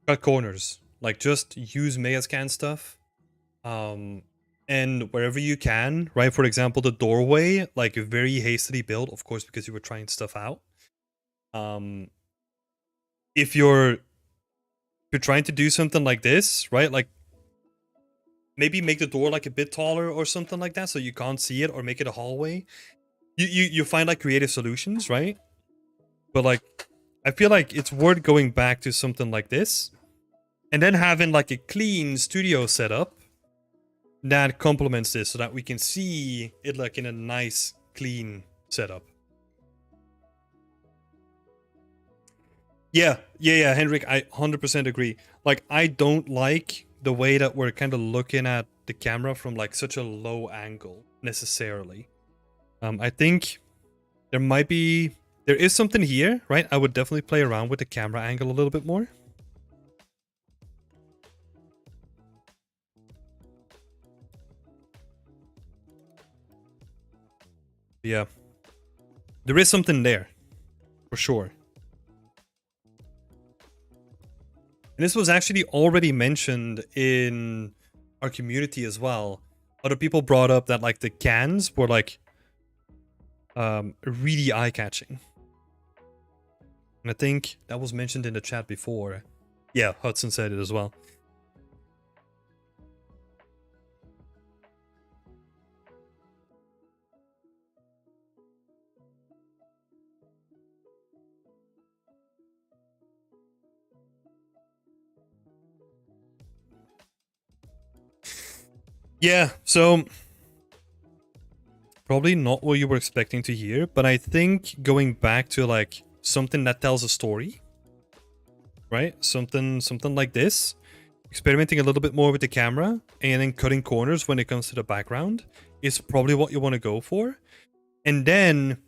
cut corners. Like just use Megascan stuff. And wherever you can, right? For example, the doorway, like very hastily built, of course, because you were trying stuff out. If you're trying to do something like this, right? Like maybe make the door like a bit taller or something like that so you can't see it, or make it a hallway. You find like creative solutions, right? But like I feel like it's worth going back to something like this and then having like a clean studio setup that complements this so that we can see it like in a nice clean setup. Yeah, Henrik, I 100% agree. Like I don't like the way that we're kind of looking at the camera from like such a low angle necessarily. I think there is something here, right? I would definitely play around with the camera angle a little bit more. Yeah. There is something there, for sure. And this was actually already mentioned in our community as well. Other people brought up that like the cans were like really eye-catching. And I think that was mentioned in the chat before. Yeah, Hudson said it as well. Yeah, so probably not what you were expecting to hear, but I think going back to like something that tells a story, right? Something like this, experimenting a little bit more with the camera and then cutting corners when it comes to the background is probably what you want to go for. And then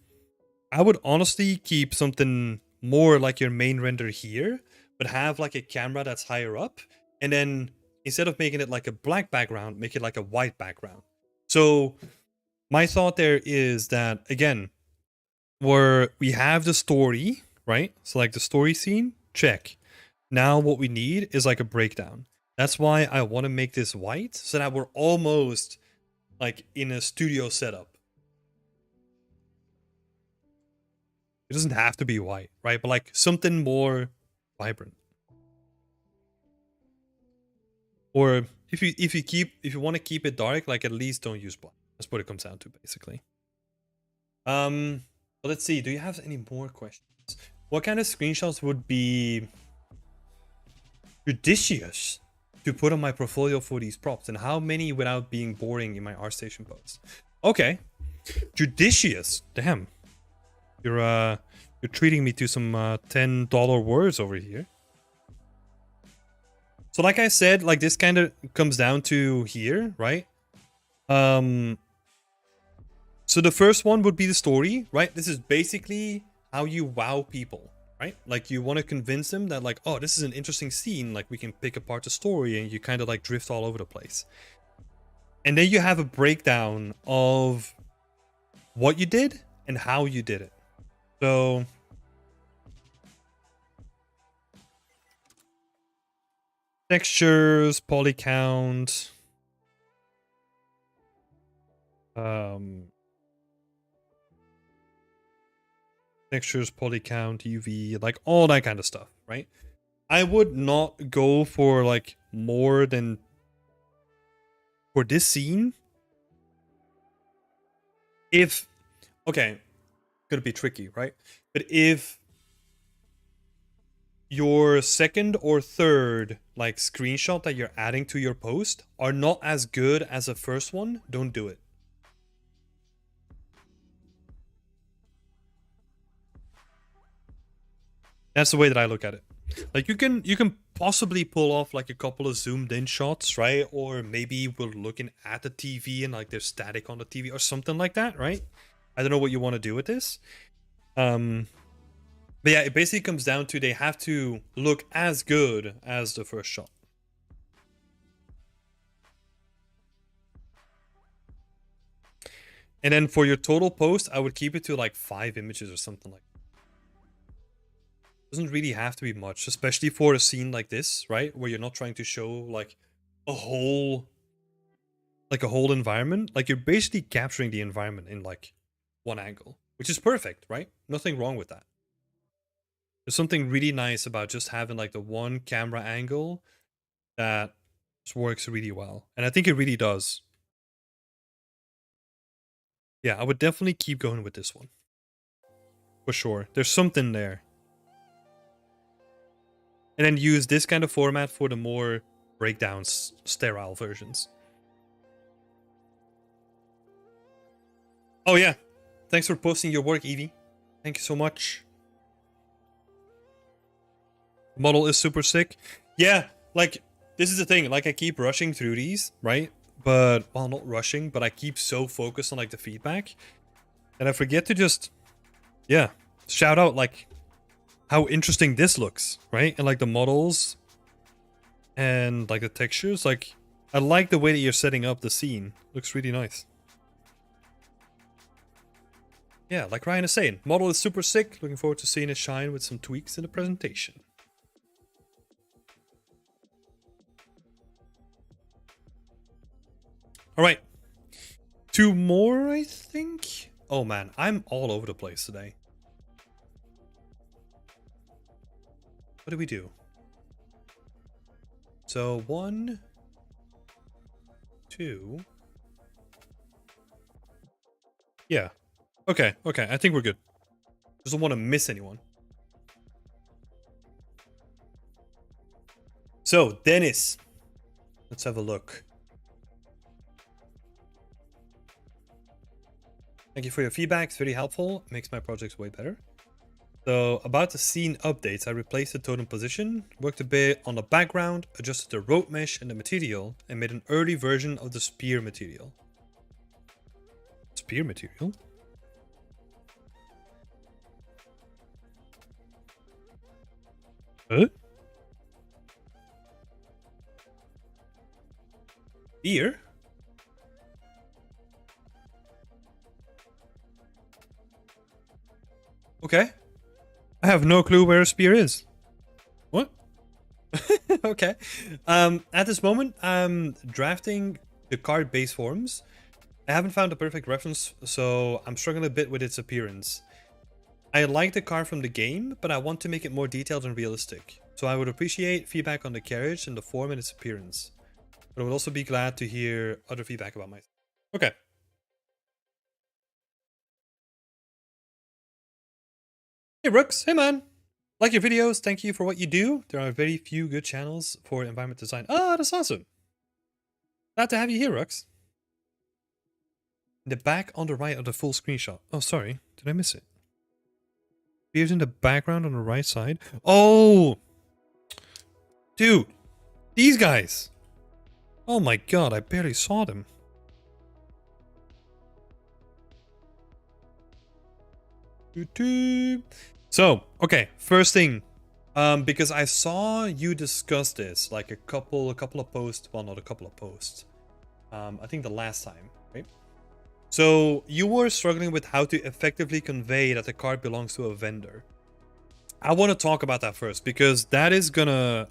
I would honestly keep something more like your main render here, but have like a camera that's higher up. And then instead of making it like a black background, make it like a white background. So my thought there is that, again, where we have the story, right? So like the story scene, check. Now what we need is like a breakdown. That's why I want to make this white so that we're almost like in a studio setup. It doesn't have to be white, right? But like something more vibrant. Or if you want to keep it dark, like at least don't use black. That's what it comes down to, basically. But let's see. Do you have any more questions? What kind of screenshots would be Judicious to put on my portfolio for these props, and how many without being boring in my ArtStation posts? Okay, judicious. Damn, you're treating me to some $10 words over here. So like I said, like this kind of comes down to here, right? So the first one would be the story, right? This is basically how you wow people, right? Like you want to convince them that like, oh, this is an interesting scene, like we can pick apart the story, and you kind of like drift all over the place. And then you have a breakdown of what you did and how you did it. So textures, poly count, textures, poly count, UV, like all that kind of stuff, right? I would not go for like more than for this scene. If okay, gonna be tricky, right? But if your second or third like screenshot that you're adding to your post are not as good as the first one, don't do it. That's the way that I look at it. Like you can possibly pull off like a couple of zoomed in shots, right? Or maybe we're looking at the TV and like there's static on the TV or something like that, right? I don't know what you want to do with this. But yeah, it basically comes down to they have to look as good as the first shot. And then for your total post, I would keep it to like 5 images or something like that. Doesn't really have to be much, especially for a scene like this, right? Where you're not trying to show like a whole environment. Like you're basically capturing the environment in like one angle, which is perfect, right? Nothing wrong with that. There's something really nice about just having like the one camera angle that just works really well. And I think it really does. Yeah, I would definitely keep going with this one. For sure. There's something there. And then use this kind of format for the more breakdowns, sterile versions. Oh yeah. Thanks for posting your work, Evie. Thank you so much. The model is super sick. Yeah, like, this is the thing. Like, I keep rushing through these, right? But, well, not rushing, but I keep so focused on, like, the feedback. And I forget to just, yeah, shout out, like, how interesting this looks, right? And, like, the models and, like, the textures. Like, I like the way that you're setting up the scene. Looks really nice. Yeah, like Ryan is saying, model is super sick. Looking forward to seeing it shine with some tweaks in the presentation. All right. 2 more, I think. Oh man, I'm all over the place today. What do we do? So 1, 2. Yeah. Okay, I think we're good. Just don't want to miss anyone. So, Dennis. Let's have a look. Thank you for your feedback. It's very helpful. It makes my projects way better. So, about the scene updates, I replaced the totem position, worked a bit on the background, adjusted the rope mesh and the material, and made an early version of the spear material. Spear material? Huh? Spear? Okay. I have no clue where a spear is. What? Okay. At this moment, I'm drafting the card base forms. I haven't found the perfect reference, so I'm struggling a bit with its appearance. I like the car from the game, but I want to make it more detailed and realistic. So I would appreciate feedback on the carriage and the form and its appearance. But I would also be glad to hear other feedback about myself. Okay. Hey Brooks, hey man. Like your videos, thank you for what you do. There are very few good channels for environment design. Oh, that's awesome. Glad to have you here, Rux. In the back on the right of the full screenshot. Oh, sorry. Did I miss it? Appears in the background on the right side. Oh! Dude! These guys! Oh my god, I barely saw them. So, okay, first thing. Because I saw you discuss this like a couple of posts. Well, not a couple of posts. I think the last time, right? So you were struggling with how to effectively convey that the card belongs to a vendor. I want to talk about that first because that is gonna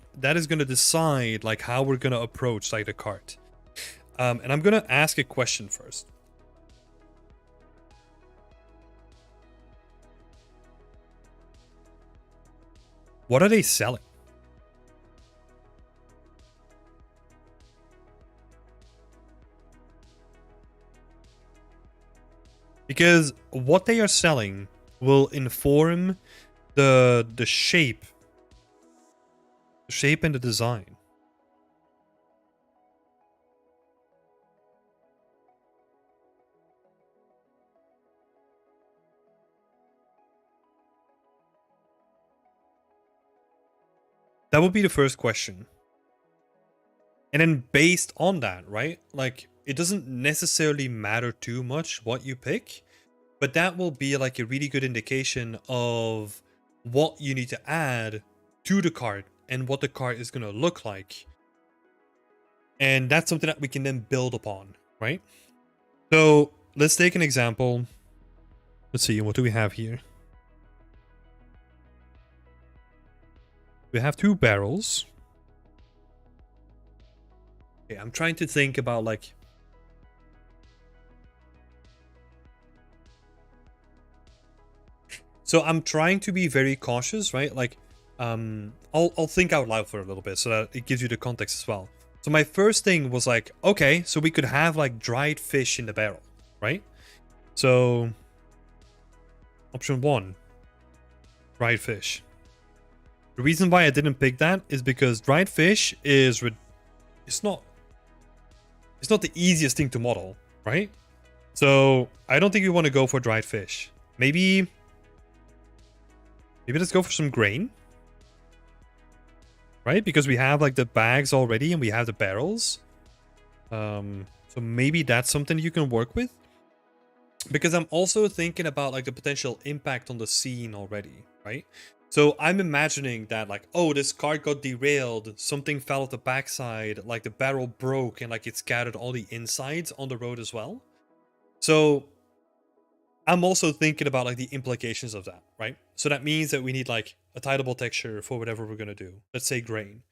decide like how we're gonna approach like the card. And I'm gonna ask a question first. What are they selling? Because what they are selling will inform the shape and the design. That would be the first question. And then based on that, right? Like, it doesn't necessarily matter too much what you pick, but that will be like a really good indication of what you need to add to the card and what the card is going to look like. And that's something that we can then build upon, right? So let's take an example. Let's see, what do we have here? We have 2 barrels. Okay, I'm trying to think about like... So I'm trying to be very cautious, right? Like, I'll think out loud for a little bit so that it gives you the context as well. So my first thing was like, okay, so we could have like dried fish in the barrel, right? So option 1, dried fish. The reason why I didn't pick that is because dried fish is it's not the easiest thing to model, right? So I don't think we want to go for dried fish. Maybe let's go for some grain, right? Because we have like the bags already and we have the barrels. So maybe that's something you can work with. Because I'm also thinking about like the potential impact on the scene already, right? So I'm imagining that like, oh, this cart got derailed, something fell at the backside, like the barrel broke and like it scattered all the insides on the road as well. So I'm also thinking about like the implications of that, right? So that means that we need like a tileable texture for whatever we're gonna do. Let's say grain.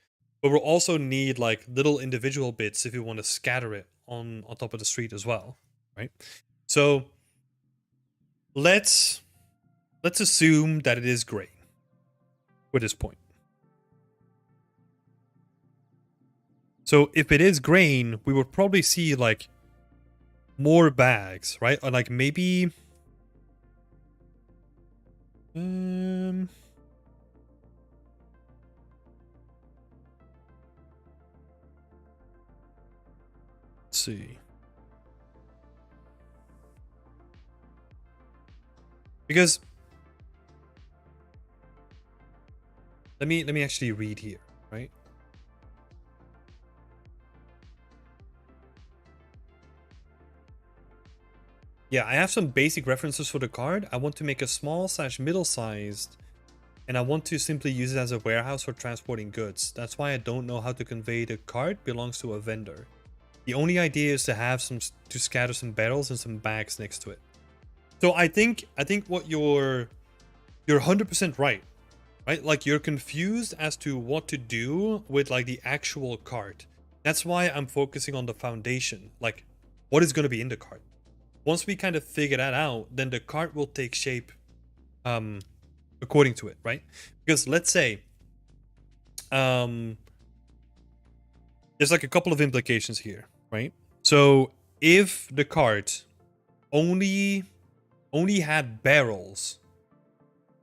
But we'll also need like little individual bits if you want to scatter it on top of the street as well, right? So let's assume that it is grain for this point. So if it is grain, we would probably see like more bags, right? Or like maybe let's see. Because let me actually read here, right? Yeah, I have some basic references for the card. I want to make a small/middle-sized, and I want to simply use it as a warehouse for transporting goods. That's why I don't know how to convey the card belongs to a vendor. The only idea is to have to scatter some barrels and some bags next to it. So I think what you're 100% right? Like you're confused as to what to do with like the actual card. That's why I'm focusing on the foundation, like what is going to be in the card. Once we kind of figure that out, then the card will take shape according to it, right? Because let's say there's like a couple of implications here, right? So if the card only had barrels,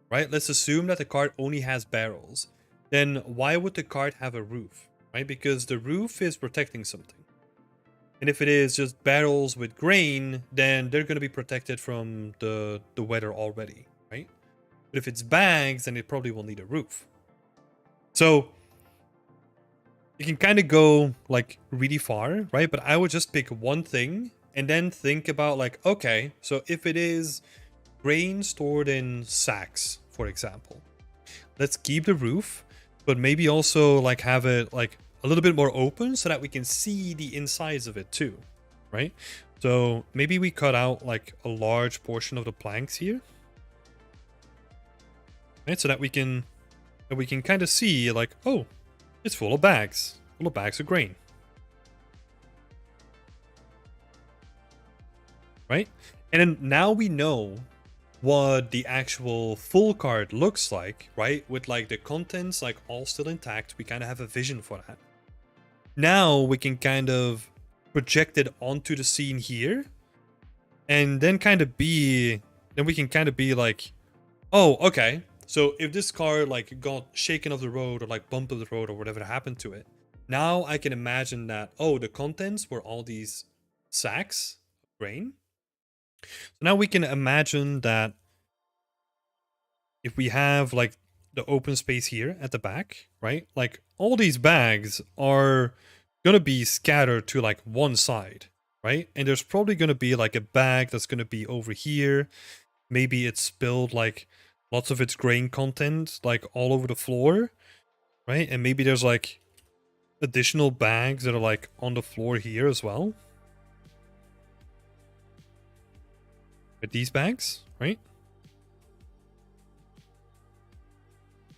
right? Let's assume that the cart only has barrels. Then why would the cart have a roof, right? Because the roof is protecting something. And if it is just barrels with grain, then they're going to be protected from the weather already, right? But if it's bags, then it probably will need a roof. So you can kind of go like really far, right? But I would just pick one thing and then think about like, okay, so if it is grain stored in sacks, for example, let's keep the roof, but maybe also like have it like a little bit more open so that we can see the insides of it too, right? So maybe we cut out like a large portion of the planks here, right? So that we can kind of see like, oh, it's full of bags of grain, right? And then now we know what the actual full card looks like, right? With like the contents like all still intact, we kind of have a vision for that. Now we can kind of project it onto the scene here, and then we can kind of be like, oh, okay. So if this car like got shaken off the road or like bumped off the road or whatever happened to it, now I can imagine that, oh, the contents were all these sacks of grain. So now we can imagine that if we have like the open space here at the back, right? Like all these bags are gonna be scattered to like one side, right? And there's probably gonna be like a bag that's gonna be over here. Maybe it's spilled like lots of its grain content like all over the floor, right? And maybe there's like additional bags that are like on the floor here as well. With these bags, right?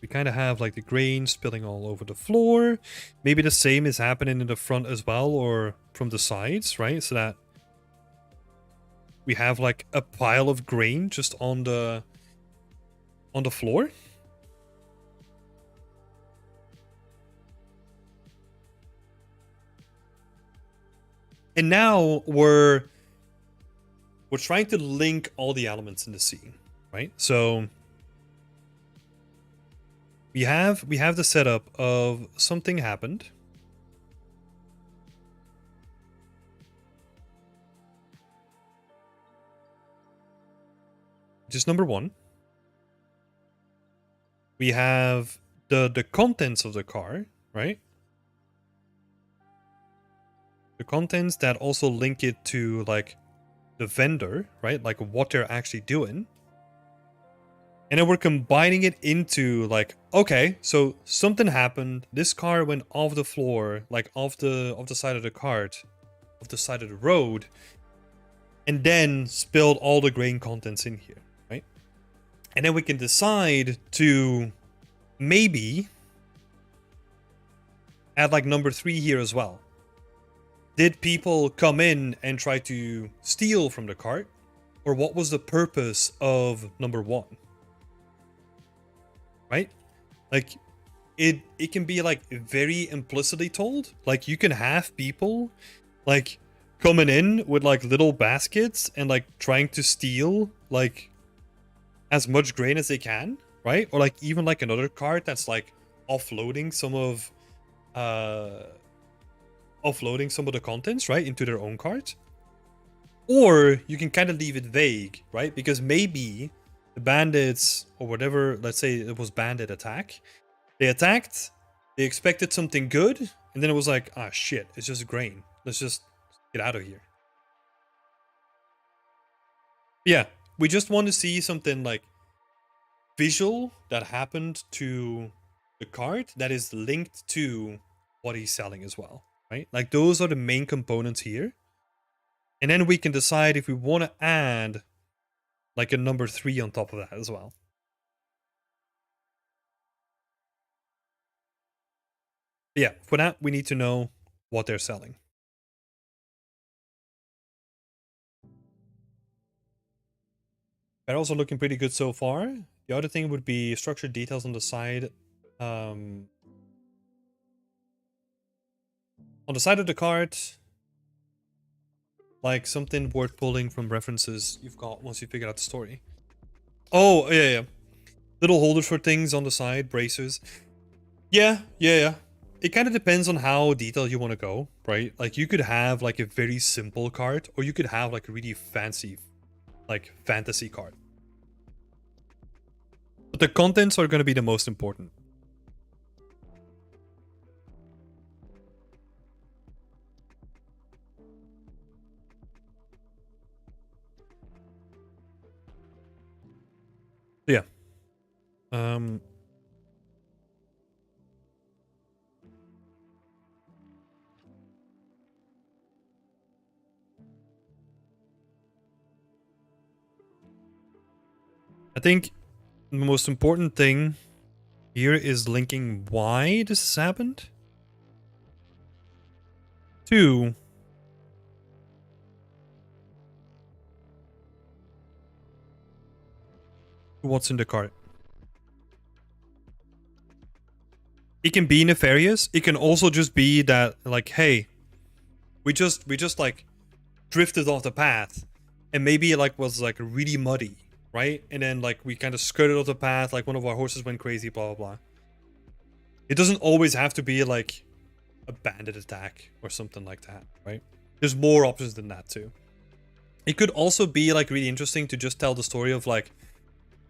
We kind of have like the grain spilling all over the floor. Maybe the same is happening in the front as well, or from the sides, right? So that we have like a pile of grain just on the floor. And now we're trying to link all the elements in the scene, right? So we have the setup of something happened. Just number one. We have the contents of the car, right? The contents that also link it to like the vendor, right? Like what they're actually doing. And then we're combining it into like, okay, so something happened. This car went off the floor, like off the side of the cart, off the side of the road, and then spilled all the grain contents in here, right? And then we can decide to maybe add like number 3 here as well. Did people come in and try to steal from the cart? Or what was the purpose of number 1? Right? Like, it can be like very implicitly told. Like, you can have people like coming in with like little baskets and like trying to steal like as much grain as they can, right? Or like even like another cart that's like offloading some of the contents, right, into their own cart. Or you can kind of leave it vague, right? Because maybe the bandits or whatever, let's say it was bandit attack, they attacked, they expected something good, and then it was like, ah, shit, it's just grain. Let's just get out of here. Yeah, we just want to see something like visual that happened to the cart that is linked to what he's selling as well, right? Like those are the main components here. And then we can decide if we want to add like a number 3 on top of that as well. But yeah, for that, we need to know what they're selling. Barrels are looking pretty good so far. The other thing would be structured details on the side. On the side of the cart, like something worth pulling from references you've got once you figure out the story. Oh, yeah. Little holders for things on the side, bracers. Yeah. It kind of depends on how detailed you want to go, right? Like you could have like a very simple card, or you could have like a really fancy, like fantasy card. But the contents are going to be the most important. Yeah. I think the most important thing here is linking why this has happened to what's in the card. It can be nefarious. It can also just be that, like, hey, we just like drifted off the path, and maybe it like was like really muddy, right? And then like we kind of skirted off the path, like one of our horses went crazy, blah blah blah. It doesn't always have to be like a bandit attack or something like that, right? There's more options than that too. It could also be like really interesting to just tell the story of like,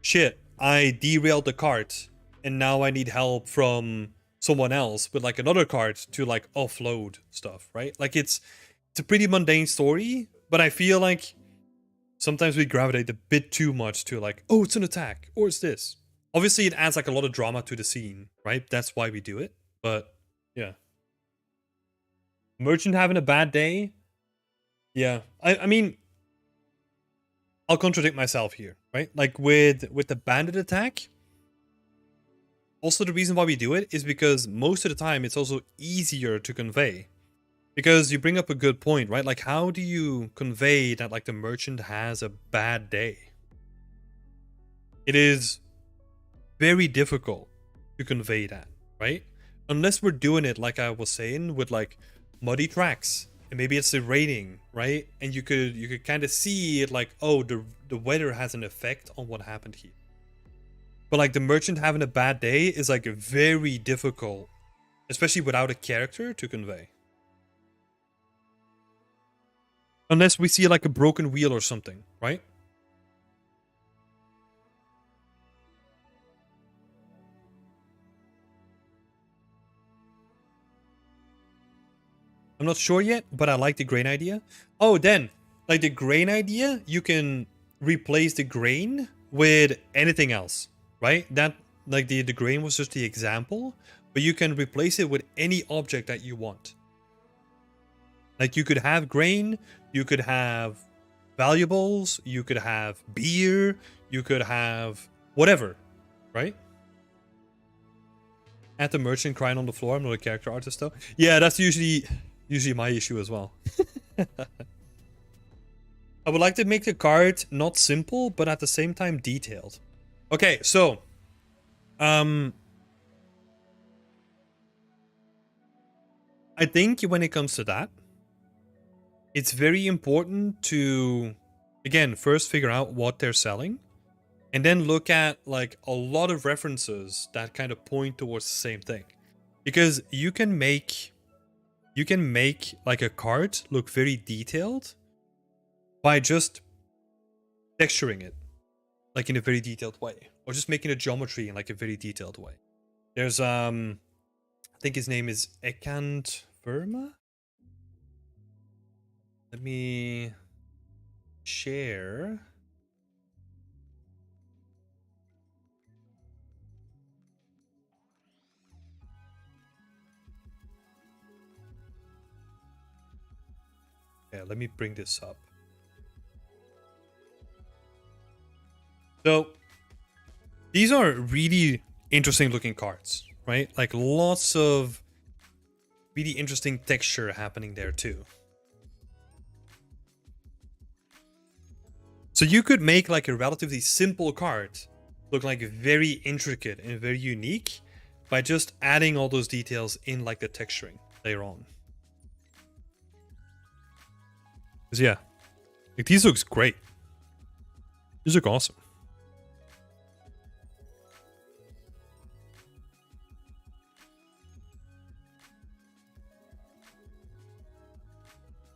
shit, I derailed the cart and now I need help from someone else with like another cart to like offload stuff, right? Like it's a pretty mundane story, but I feel like sometimes we gravitate a bit too much to like, oh, it's an attack or it's this. Obviously, it adds like a lot of drama to the scene, right? That's why we do it. But yeah. Merchant having a bad day? Yeah. I mean, I'll contradict myself here, right? Like with the bandit attack, also the reason why we do it is because most of the time it's also easier to convey. Because you bring up a good point, right? Like how do you convey that like the merchant has a bad day? It is very difficult to convey that, right? Unless we're doing it like I was saying with like muddy tracks, and maybe it's the raining, right? And you could kind of see it like, oh, the weather has an effect on what happened here. But like the merchant having a bad day is like very difficult, especially without a character to convey. Unless we see like a broken wheel or something, right? I'm not sure yet, but I like the grain idea. Oh, then, like the grain idea, you can replace the grain with anything else, right? That, like the grain was just the example, but you can replace it with any object that you want. Like you could have grain, you could have valuables, you could have beer, you could have whatever, right? At the merchant crying on the floor. I'm not a character artist though. Yeah, that's usually my issue as well. I would like to make the card not simple, but at the same time detailed. Okay, so I think when it comes to that, it's very important to, again, first figure out what they're selling, and then look at like a lot of references that kind of point towards the same thing. Because you can make like a card look very detailed by just texturing it like in a very detailed way, or just making a geometry in like a very detailed way. There's I think his name is Ekant Verma. Let me share. Yeah, let me bring this up. So these are really interesting looking cards, right? Like lots of really interesting texture happening there too. So you could make like a relatively simple card look like very intricate and very unique by just adding all those details in like the texturing later on. Because yeah, like these looks great. These look awesome.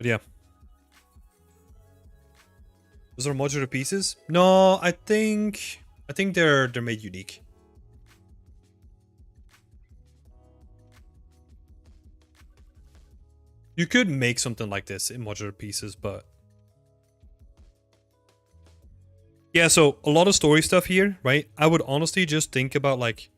But yeah. Those are modular pieces? No, I think they're made unique. You could make something like this in modular pieces, but yeah, so a lot of story stuff here, right? I would honestly just think about like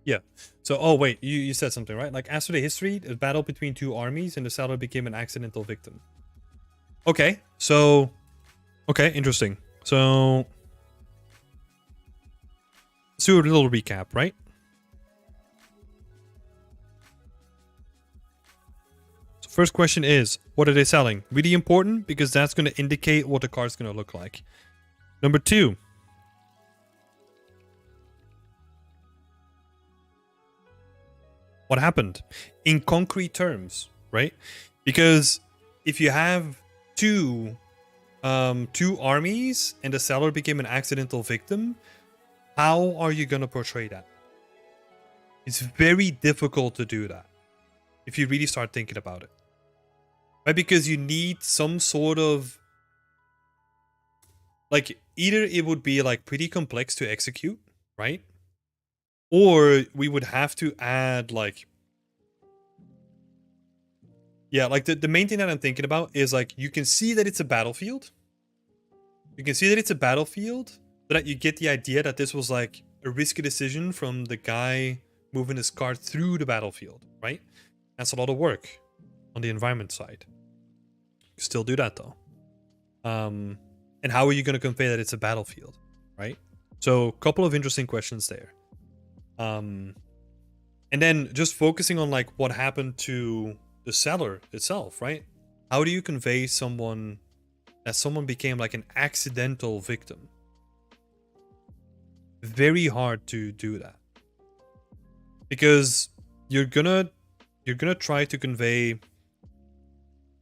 yeah. So oh wait, you said something, right? Like after the history, a battle between two armies and the settler became an accidental victim. Okay, so okay, interesting. So let's do a little recap, right? So first question is, what are they selling? Really important because that's going to indicate what the card's going to look like. Number 2. What happened? In concrete terms, right? Because if you have two armies and the seller became an accidental victim, how are you going to portray that? It's very difficult to do that if you really start thinking about it. Right? Because you need some sort of like either it would be like pretty complex to execute, right? Or we would have to add like yeah, like the main thing that I'm thinking about is like you can see that it's a battlefield. You can see that it's a battlefield, so that you get the idea that this was like a risky decision from the guy moving his card through the battlefield, right? That's a lot of work on the environment side. You still do that though. And how are you going to convey that it's a battlefield, right? So a couple of interesting questions there. And then just focusing on like what happened to the seller itself, right? How do you convey someone that someone became like an accidental victim? Very hard to do that. Because you're gonna try to convey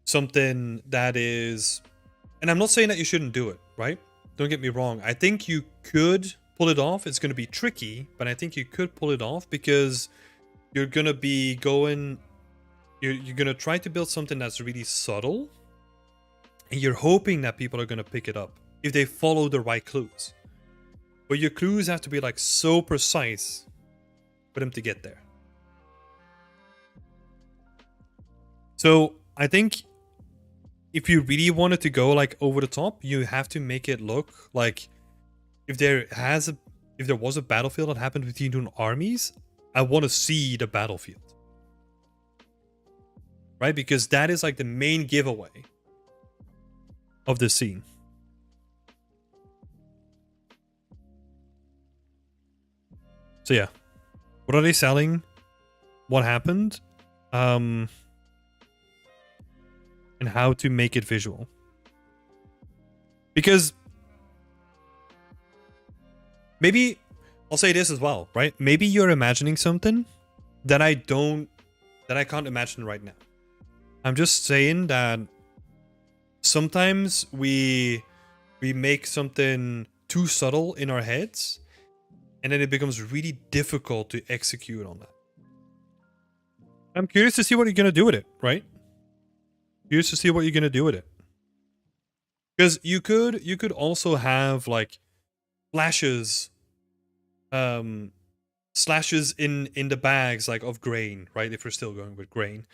something that is, and I'm not saying that you shouldn't do it, right? Don't get me wrong. I think you could pull it off. It's going to be tricky, but I think you could pull it off because you're going to be going, you're going to try to build something that's really subtle, and you're hoping that people are going to pick it up if they follow the right clues. But your clues have to be like so precise for them to get there. So I think if you really wanted to go like over the top, you have to make it look like if there was a battlefield that happened between two armies, I want to see the battlefield. Right? Because that is like the main giveaway of the scene. So yeah. What are they selling? What happened? And how to make it visual. Because maybe I'll say this as well, right? Maybe you're imagining something that I can't imagine right now. I'm just saying that sometimes we make something too subtle in our heads, and then it becomes really difficult to execute on that. I'm curious to see what you're gonna do with it, right? Curious to see what you're gonna do with it. Because you could also have like slashes in the bags like of grain, right? If we're still going with grain.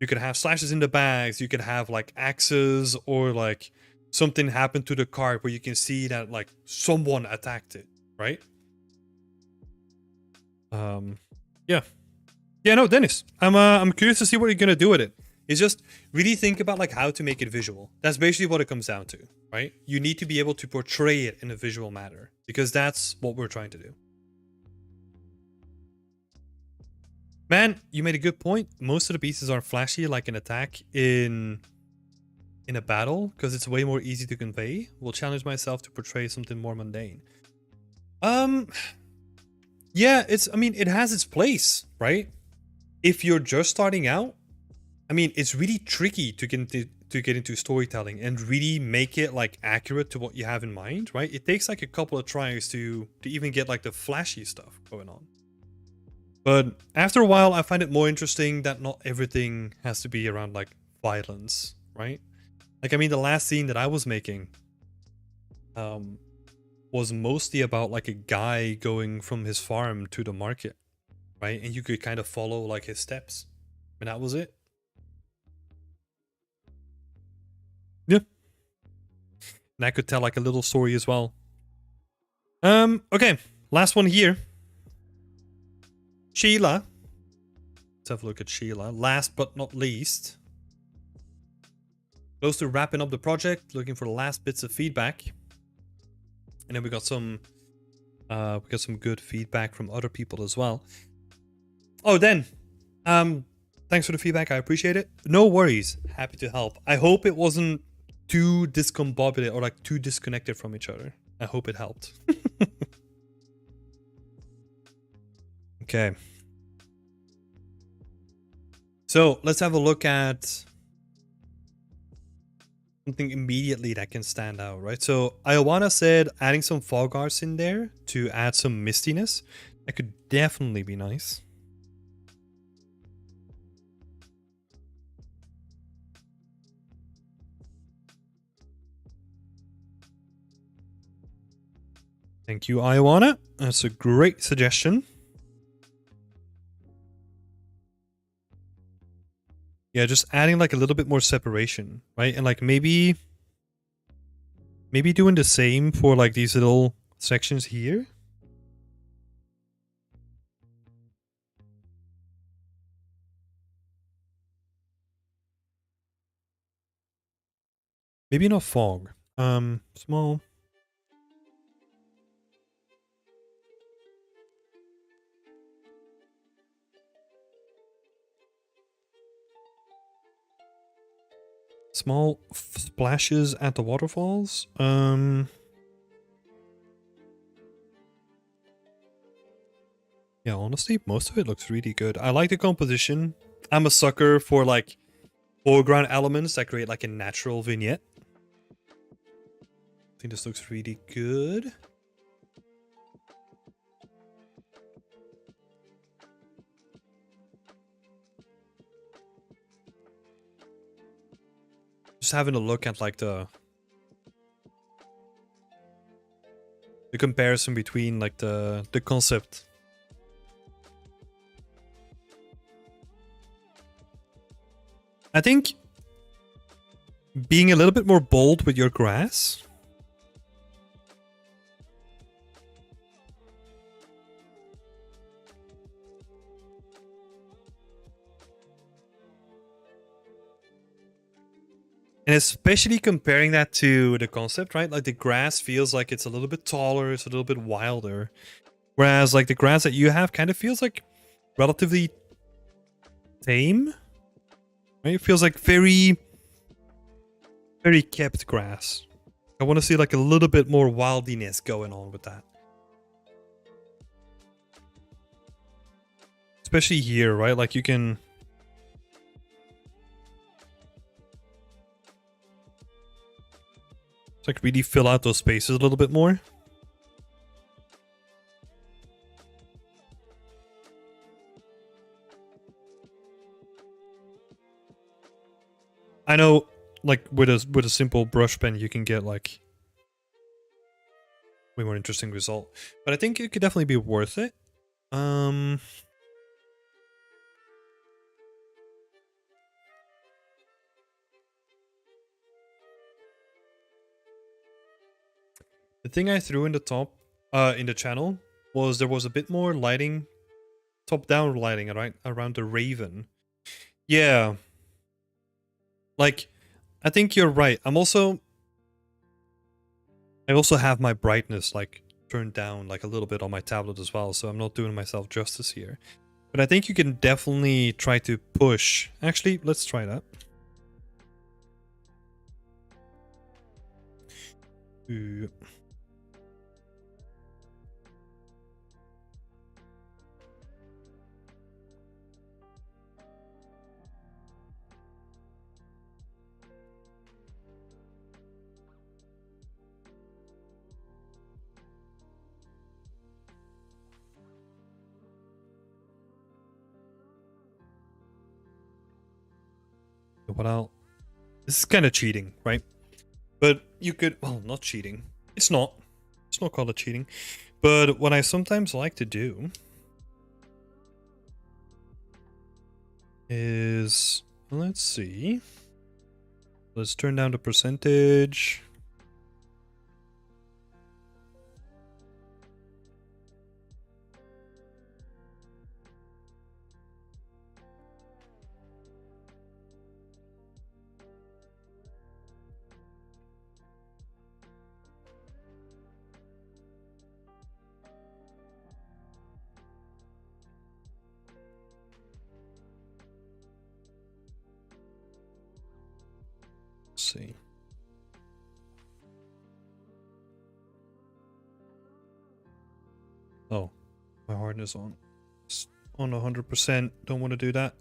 You could have slashes in the bags, you could have like axes, or like something happened to the cart where you can see that like someone attacked it, right? Yeah. Yeah, no, Dennis. I'm curious to see what you're gonna do with it. It's just really think about like how to make it visual. That's basically what it comes down to, right? You need to be able to portray it in a visual manner because that's what we're trying to do. Man, you made a good point. Most of the pieces are flashy like an attack in a battle because it's way more easy to convey. Will challenge myself to portray something more mundane. Yeah, it has its place, right? If you're just starting out, I mean, it's really tricky to get into storytelling and really make it like accurate to what you have in mind, right? It takes like a couple of tries to even get like the flashy stuff going on. But after a while, I find it more interesting that not everything has to be around like violence, right? Like, I mean, the last scene that I was making um, was mostly about like a guy going from his farm to the market, right? And you could kind of follow like his steps, and that was it. Yeah, and I could tell like a little story as well. Okay, last one here. Sheila. Let's have a look at Sheila. Last but not least. Close to wrapping up the project, looking for the last bits of feedback. And then we got some good feedback from other people as well. Oh, then, thanks for the feedback. I appreciate it. No worries. Happy to help. I hope it wasn't too discombobulated or like too disconnected from each other. I hope it helped. Okay. So let's have a look at something immediately that can stand out, right? So Iowana said adding some fog arts in there to add some mistiness. That could definitely be nice. Thank you, Iowana. That's a great suggestion. Yeah, just adding like a little bit more separation, right? And like maybe doing the same for like these little sections here. Maybe not fog. Small. Small splashes at the waterfalls. Yeah, honestly, most of it looks really good. I like the composition. I'm a sucker for like foreground elements that create like a natural vignette. I think this looks really good. Just having a look at like the comparison between like the concept. I think being a little bit more bold with your grass. And especially comparing that to the concept, right? Like the grass feels like it's a little bit taller, it's a little bit wilder. Whereas like the grass that you have kind of feels like relatively tame. Right? It feels like very kept grass. I want to see like a little bit more wildiness going on with that. Especially here, right? Like you can... It's like really fill out those spaces a little bit more. I know, like with a simple brush pen, you can get like way more interesting result. But I think it could definitely be worth it. The thing I threw in the top, in the channel, was there was a bit more lighting, top-down lighting, right, around the Raven. Yeah. Like, I think you're right. I also have my brightness, like, turned down, like, a little bit on my tablet as well, so I'm not doing myself justice here. But I think you can definitely try to push. Actually, let's try that. Ooh. What I'll... This is kind of cheating, right? But you could... Well, not cheating. It's not. It's not called a cheating. But what I sometimes like to do is... Let's see. Let's turn down the percentage. See. Oh, my hardness on. It's on 100%. Don't want to do that.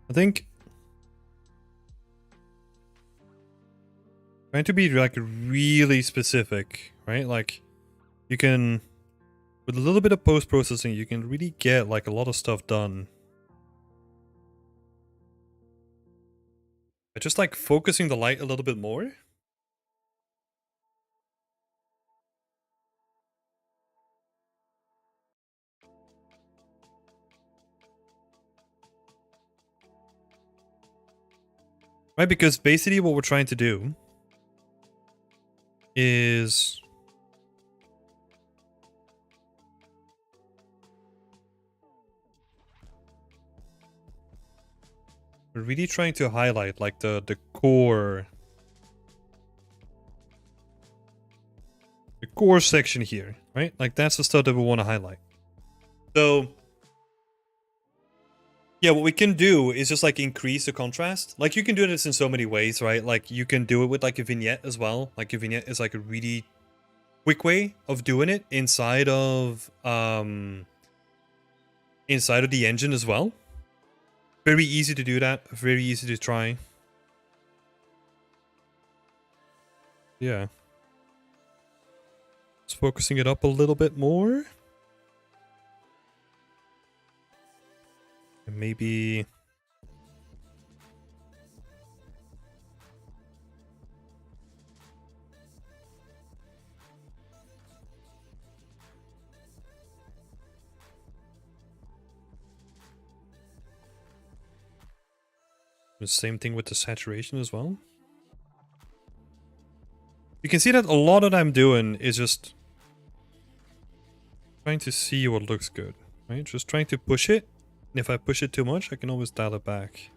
I think trying to be like really specific, right? Like you can, with a little bit of post-processing, you can really get like a lot of stuff done. But just like focusing the light a little bit more. Right, because basically what we're trying to do is we're really trying to highlight like the core section here, right? Like that's the stuff that we want to highlight. So yeah, what we can do is just like increase the contrast. Like you can do this in so many ways, right? Like you can do it with like a vignette as well. Like a vignette is like a really quick way of doing it inside of the engine as well. Very easy to do that, very easy to try. Yeah. Just focusing it up a little bit more. And maybe... the same thing with the saturation as well. You can see that a lot of what I'm doing is just trying to see what looks good, right? Just trying to push it. And if I push it too much, I can always dial it back.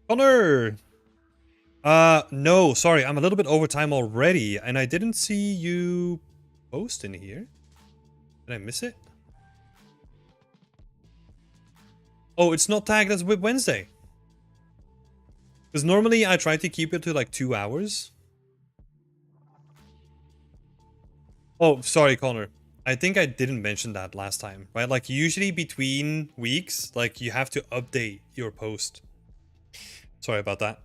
Connor! No, sorry, I'm a little bit over time already, and I didn't see you post in here. Did I miss it? Oh, it's not tagged as Whip Wednesday. Because normally I try to keep it to like 2 hours. Oh, sorry, Connor. I think I didn't mention that last time, right? Like usually between weeks, like you have to update your post. Sorry about that.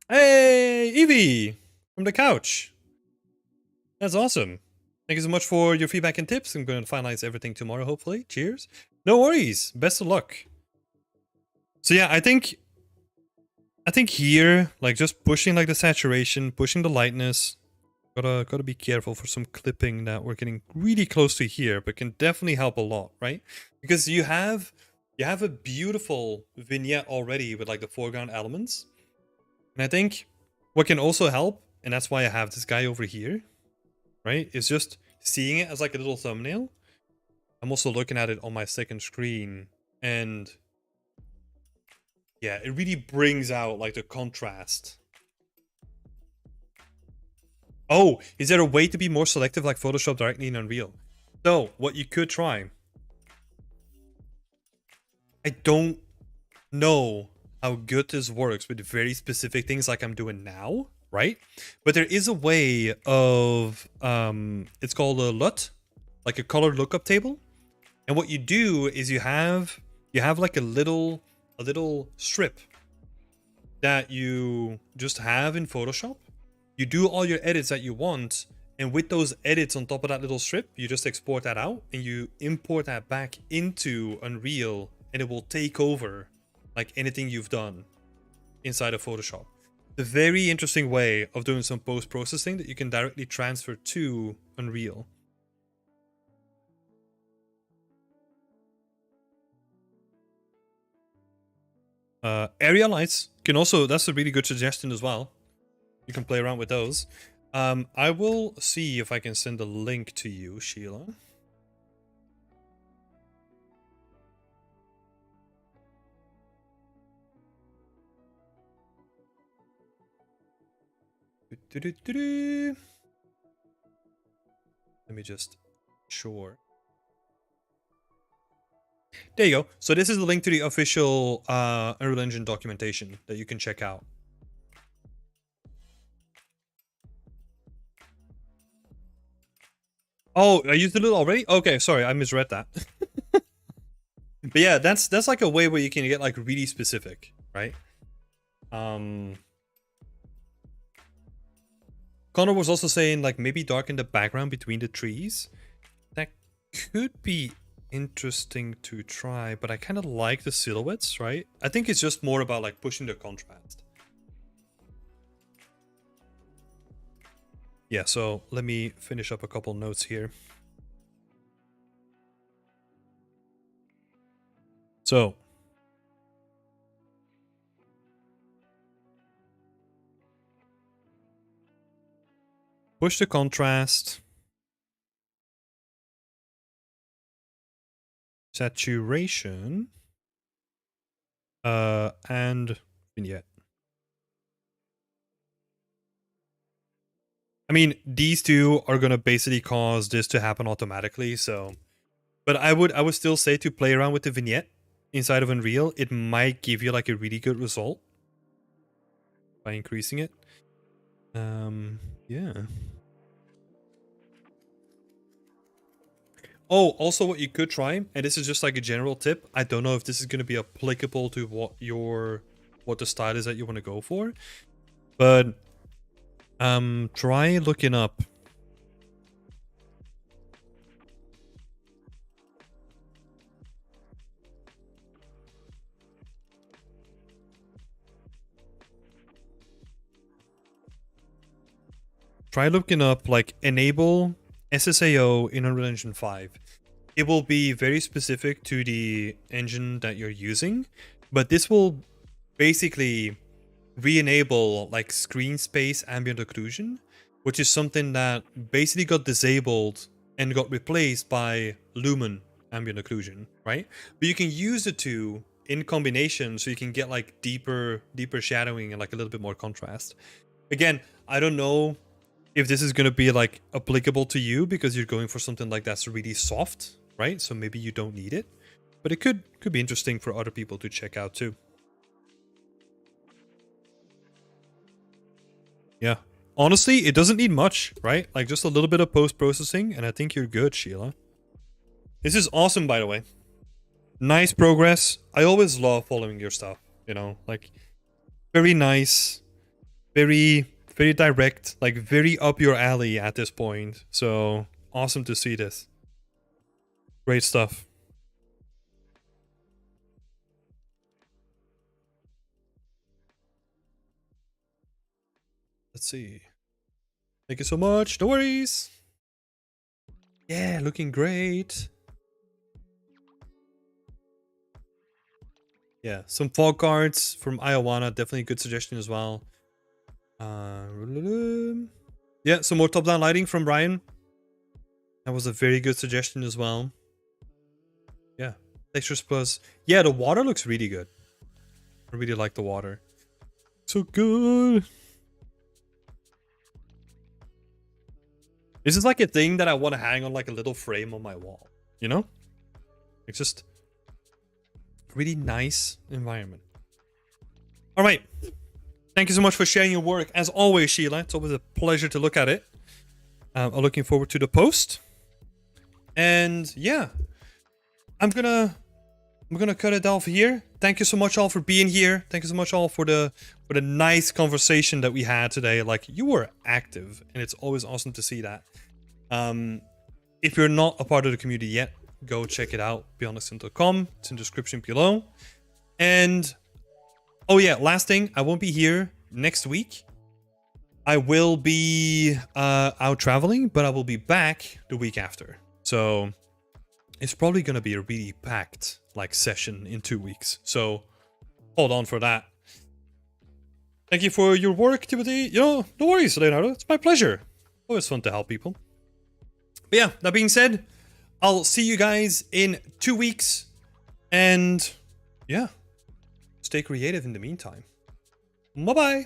Hey, Evie! From the couch. That's awesome. Thank you so much for your feedback and tips. I'm going to finalize everything tomorrow, hopefully. Cheers. No worries. Best of luck. So yeah, I think here, like just pushing like the saturation, pushing the lightness. Gotta be careful for some clipping that we're getting really close to here, but can definitely help a lot, right? Because you have a beautiful vignette already with like the foreground elements. And I think what can also help, and that's why I have this guy over here, right? Is just seeing it as like a little thumbnail. I'm also looking at it on my second screen, and yeah, it really brings out like the contrast. Oh, is there a way to be more selective like Photoshop directly in Unreal? So, what you could try. I don't know how good this works with very specific things like I'm doing now, right? But there is a way of it's called a LUT, like a color lookup table. And what you do is you have like a little strip that you just have in Photoshop. You do all your edits that you want, and with those edits on top of that little strip, you just export that out and you import that back into Unreal, and it will take over like anything you've done inside of Photoshop. The very interesting way of doing some post-processing that you can directly transfer to Unreal. Area lights can also, that's a really good suggestion as well. You can play around with those. I will see if I can send a link to you, Sheila. Let me just, sure. There you go. So this is the link to the official Unreal Engine documentation that you can check out. Oh, I used it already? Okay, sorry, I misread that. But yeah, that's like a way where you can get like really specific, right? Connor was also saying like maybe darken the background between the trees. That could be interesting to try, but I kind of like the silhouettes, right? I think it's just more about like pushing the contrast. Yeah, so let me finish up a couple notes here. So push the contrast, saturation, and vignette. I mean, these two are gonna basically cause this to happen automatically, so. But I would still say to play around with the vignette inside of Unreal. It might give you like a really good result by increasing it. Yeah. Oh, also what you could try, and this is just like a general tip. I don't know if this is going to be applicable to what the style is that you want to go for, but try looking up like enable SSAO in Unreal Engine 5. It will be very specific to the engine that you're using, but this will basically re-enable like screen space ambient occlusion, which is something that basically got disabled and got replaced by lumen ambient occlusion, right? But you can use the two in combination so you can get like deeper shadowing and like a little bit more contrast. Again, I don't know if this is going to be like applicable to you because you're going for something like that's really soft, right? So maybe you don't need it, but it could be interesting for other people to check out too. Yeah. Honestly, it doesn't need much, right? Like just a little bit of post-processing and I think you're good, Sheila. This is awesome, by the way. Nice progress. I always love following your stuff, you know, like very nice, very direct, like very up your alley at this point. So awesome to see this. Great stuff. Let's see. Thank you so much. No worries. Yeah, looking great. Yeah, some fog cards from Iowana. Definitely a good suggestion as well. Yeah, some more top-down lighting from Brian. That was a very good suggestion as well. Yeah, textures plus. Yeah, the water looks really good. I really like the water. So good. This is like a thing that I want to hang on like a little frame on my wall. You know? It's just really nice environment. All right. Thank you so much for sharing your work. As always, Sheila, it's always a pleasure to look at it. I'm looking forward to the post. And yeah, I'm gonna cut it off here. Thank you so much all for being here. Thank you so much all for the nice conversation that we had today. Like, you were active, and it's always awesome to see that. If you're not a part of the community yet, go check it out, beyondthesynth.com. It's in the description below. And oh yeah, last thing, I won't be here next week. I will be out traveling, but I will be back the week after. So it's probably going to be a really packed session in 2 weeks. So hold on for that. Thank you for your work, Timothy. No worries, Leonardo. It's my pleasure. Always fun to help people. But yeah, that being said, I'll see you guys in 2 weeks. And yeah, stay creative in the meantime. Bye-bye.